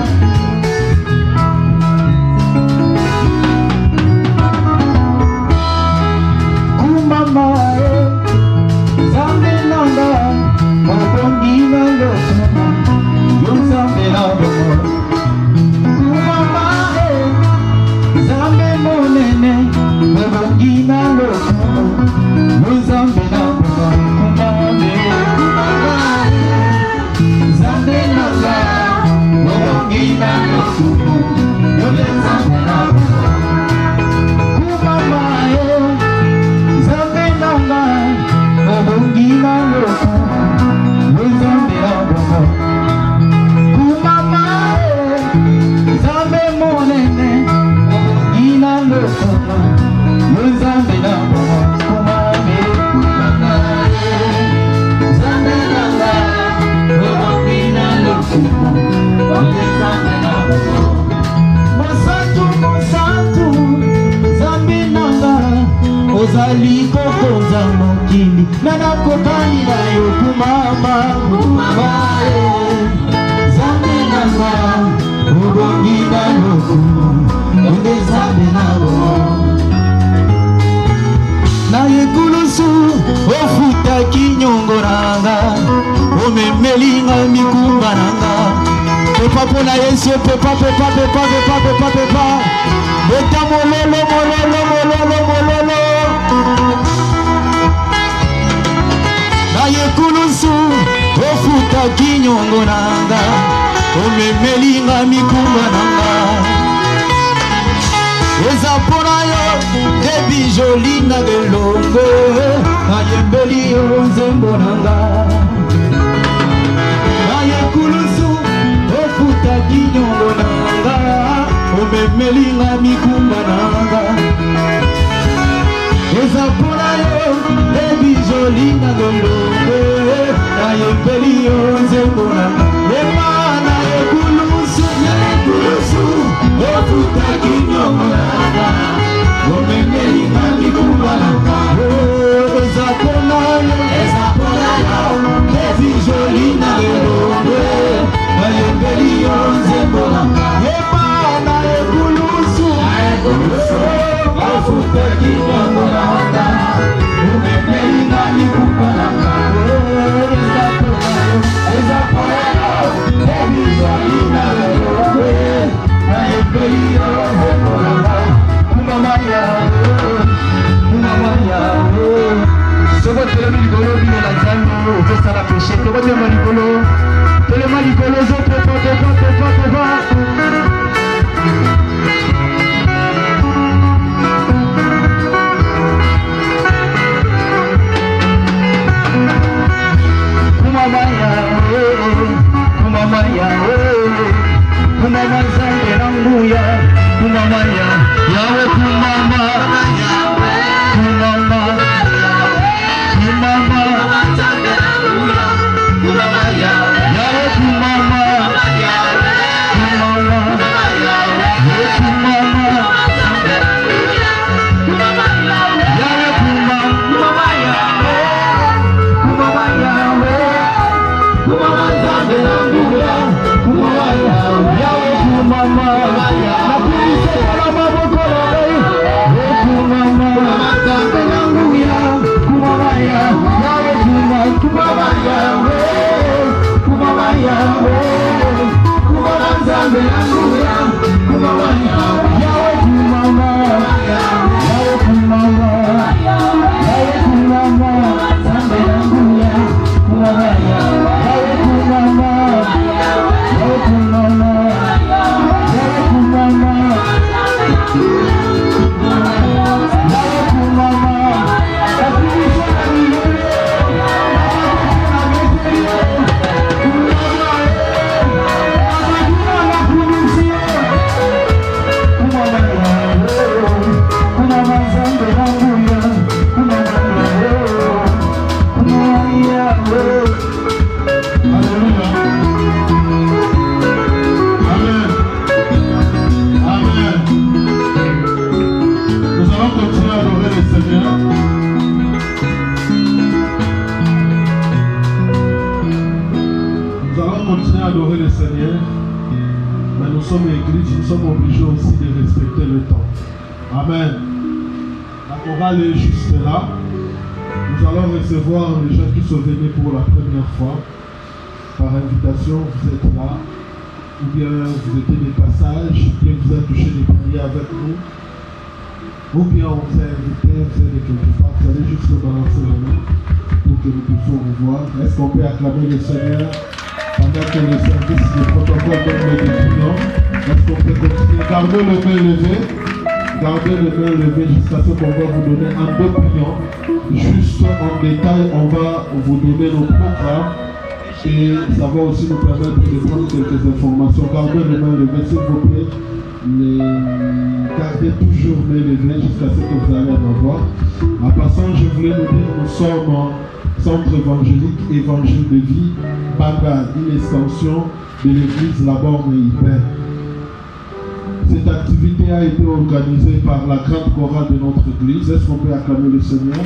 makindi nana kokani na yo kumama zambe nanga obongi na loku onde zambe nabo na yekulusu ofutaki nyongo nanga omemelinga mikumba nanga pepa mpona yesu pepa beta mololo na yekulusu ofutaki nyongo nanga omemelinga mikumba nanga eza mpona yo debi joli na belongo nayembeli yo nzembo nanga na yekulusu ofutaki nyongo nanga omemelinga mikumba nanga eza mpona yo debi joli na belongo nayembeli yo nzembo nanga ema na yekulusu ofutaki nyongo nanga omemelinga mikumba nanga eza mpona yo debi joli na belongo nayembeli yo nzembo nanga ema na yekulusu ofutaki nyongo nanga omemelinga mikumba nanga eza mpona yo debi joli na belongo nayembeli yo nzembo nanga kumamaya soko telema likolo bino na nzambe okosala peshe toko telema likolo zopepa kumama nzambe na nguya kumamaya yawe kumama nous sommes obligés aussi de respecter le temps. Amen. La chorale est juste là. Nous allons recevoir les gens qui sont venus pour la première fois. Par invitation, vous êtes là. Ou bien vous étiez des passages, ou bien vous avez touché des prières avec nous. Ou bien on vous a invité, vous êtes de quelque part. Vous allez juste balancer la main pour que nous puissions vous voir. Est-ce qu'on peut acclamer le Seigneur pendant que le service de protocole donne le définition? Est-ce qu'on peut continuer? Gardez le main levé. Gardez le main levé jusqu'à ce qu'on va vous donner un peu prions. Juste en détail, on va vous donner nos programmes. Et ça va aussi nous permettre de prendre quelques informations. Gardez le main levé, s'il vous plaît. Gardez toujours main levée jusqu'à ce que vous allez en avoir. En passant, je voulais nous dire, nous sommes en centre évangélique, évangile de vie, Baga, une extension de l'église La Borne et Hyper. Cette activité a été organisée par la grande chorale de notre église. Est-ce qu'on peut acclamer le Seigneur?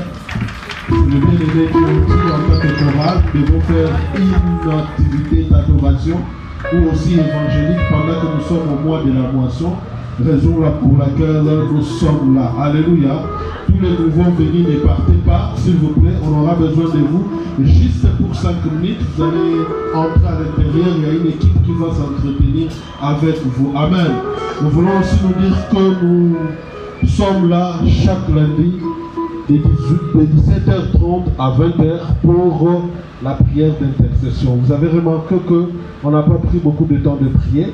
le bien-aimé qui ont dit en tant que chorale, devons faire une activité d'adoration ou aussi évangélique pendant que nous sommes au mois de la moisson, raison pour laquelle nous sommes là. Alléluia. Tous les nouveaux venus, ne partez pas, s'il vous plaît, on aura besoin de vous. Juste pour 5 minutes, vous allez entrer à l'intérieur, il y a une équipe qui va s'entretenir avec vous. Amen. Nous voulons aussi nous dire que nous sommes là chaque lundi de 17h30 à 20h pour la prière d'intercession. Vous avez remarqué qu'on n'a pas pris beaucoup de temps de prier,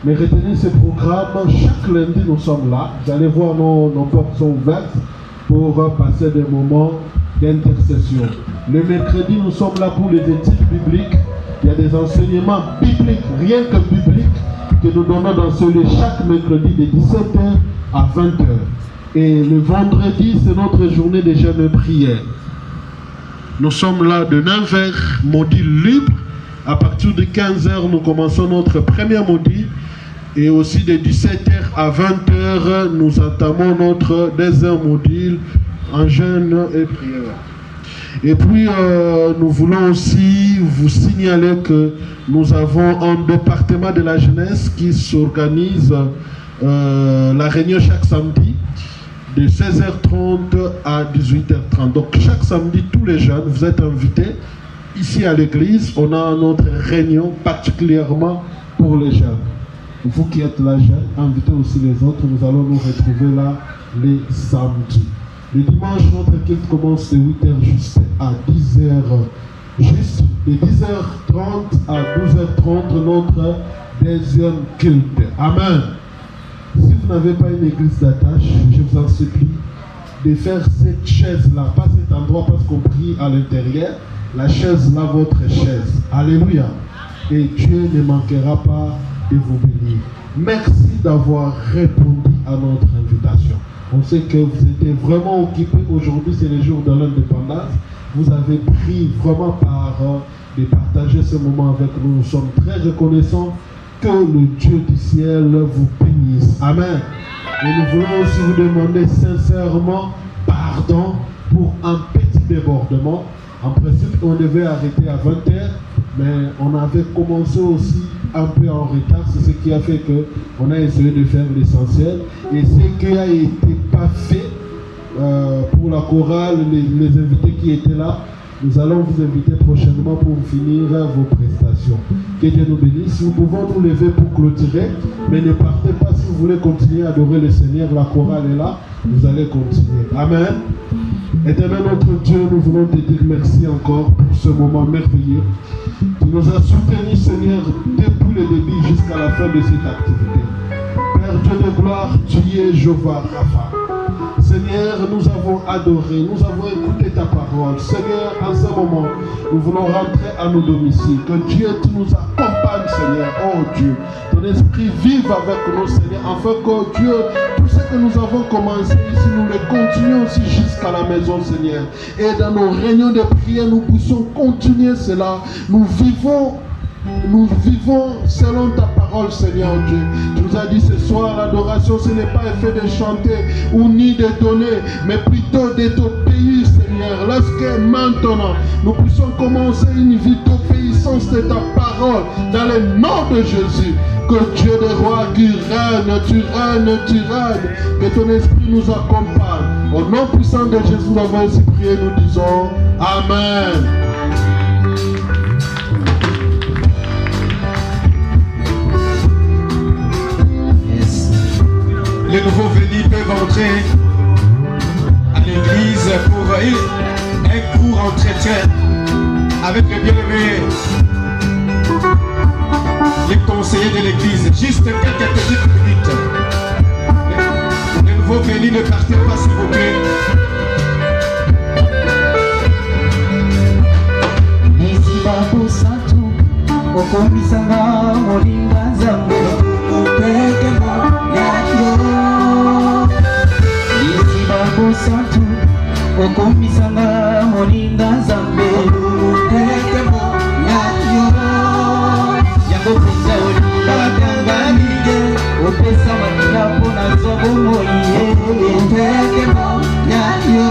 mais retenez ce programme. Chaque lundi, nous sommes là. Vous allez voir, nos portes sont ouvertes pour passer des moments d'intercession. Le mercredi, nous sommes là pour les études bibliques. Il y a des enseignements bibliques, rien que bibliques, que nous donnons dans ce lieu chaque mercredi de 17h à 20h. Et le vendredi, c'est notre journée de jeûne et prière. Nous sommes là de 9h, module libre. À partir de 15h, nous commençons notre premier module. Et aussi de 17h à 20h, nous entamons notre deuxième module en jeûne et prière. Et puis, nous voulons aussi vous signaler que nous avons un département de la jeunesse qui s'organise la réunion chaque samedi de 16h30 à 18h30. Donc, chaque samedi, tous les jeunes, vous êtes invités ici à l'église. On a notre réunion particulièrement pour les jeunes. Vous qui êtes là, jeunes, invitez aussi les autres. Nous allons nous retrouver là les samedis. Le dimanche, notre culte commence de 8h juste à 10h. Juste de 10h30 à 12h30, notre deuxième culte. Amen. Si vous n'avez pas une église d'attache, je vous en supplie de faire cette chaise-là, pas cet endroit parce qu'on prie à l'intérieur. La chaise là, votre chaise. Alléluia. Et Dieu ne manquera pas de vous bénir. Merci d'avoir répondu à notre invitation. On sait que vous étiez vraiment occupés. Aujourd'hui, c'est le jour de l'indépendance. Vous avez pris vraiment part de partager ce moment avec nous. Nous sommes très reconnaissants. Que le Dieu du ciel vous bénisse. Amen. Et nous voulons aussi vous demander sincèrement pardon pour un petit débordement. En principe, on devait arrêter à 20h, mais on avait commencé aussi un peu en retard. C'est ce qui a fait qu'on a essayé de faire l'essentiel. Et ce qui a été pas fait pour la chorale, les invités qui étaient là, nous allons vous inviter prochainement pour finir vos prestations. Que Dieu nous bénisse. Nous pouvons nous lever pour clôturer, mais ne partez pas si vous voulez continuer à adorer le Seigneur. La chorale est là, vous allez continuer. Amen. Éternel notre Dieu, nous voulons te dire merci encore pour ce moment merveilleux. Tu nous as soutenus, Seigneur, depuis le début jusqu'à la fin de cette activité. Père Dieu de gloire, tu es Jéhovah Rapha. Seigneur, nous avons adoré, nous avons écouté ta parole. Seigneur, en ce moment, nous voulons rentrer à nos domiciles. Que Dieu, tu nous accompagnes, Seigneur. Oh Dieu, ton esprit vive avec nous, Seigneur, afin que Dieu, tout ce que nous avons commencé ici, nous le continuons aussi jusqu'à la maison, Seigneur. Et dans nos réunions de prière, nous puissions continuer cela. Nous vivons selon ta parole, Seigneur Dieu. Tu nous as dit ce soir, l'adoration, ce n'est pas un fait de chanter ou ni de donner, mais plutôt de t'obéir, Seigneur. Lorsque maintenant, nous puissions commencer une vie d'obéissance de ta parole, dans le nom de Jésus. Que Dieu des rois qui règne, tu règnes, tu règnes. Que ton esprit nous accompagne. Au nom puissant de Jésus, nous avons ainsi prié, nous disons Amen. Les nouveaux venus peuvent entrer à l'église pour un court entretien avec les bien-aimés, les conseillers de l'église. Juste quelques petites minutes. Les nouveaux venus, ne partez pas s'il vous plaît. Santo, okomisanga moninga Nzambe tekemo yayo yango pesa olinga tanganike opesa makila mpona zobo moye tekemo yayo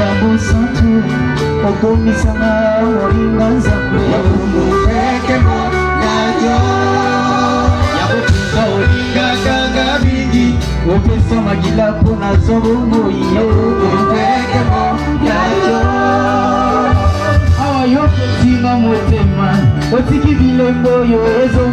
makambo santu okomisanga olinga nzambe Ekemo yayo yakotunga olingakanga mingi opesa magila mpona zobomoi Ekemo yayo awa yo kotinga motema otiki bilembo oyo ezo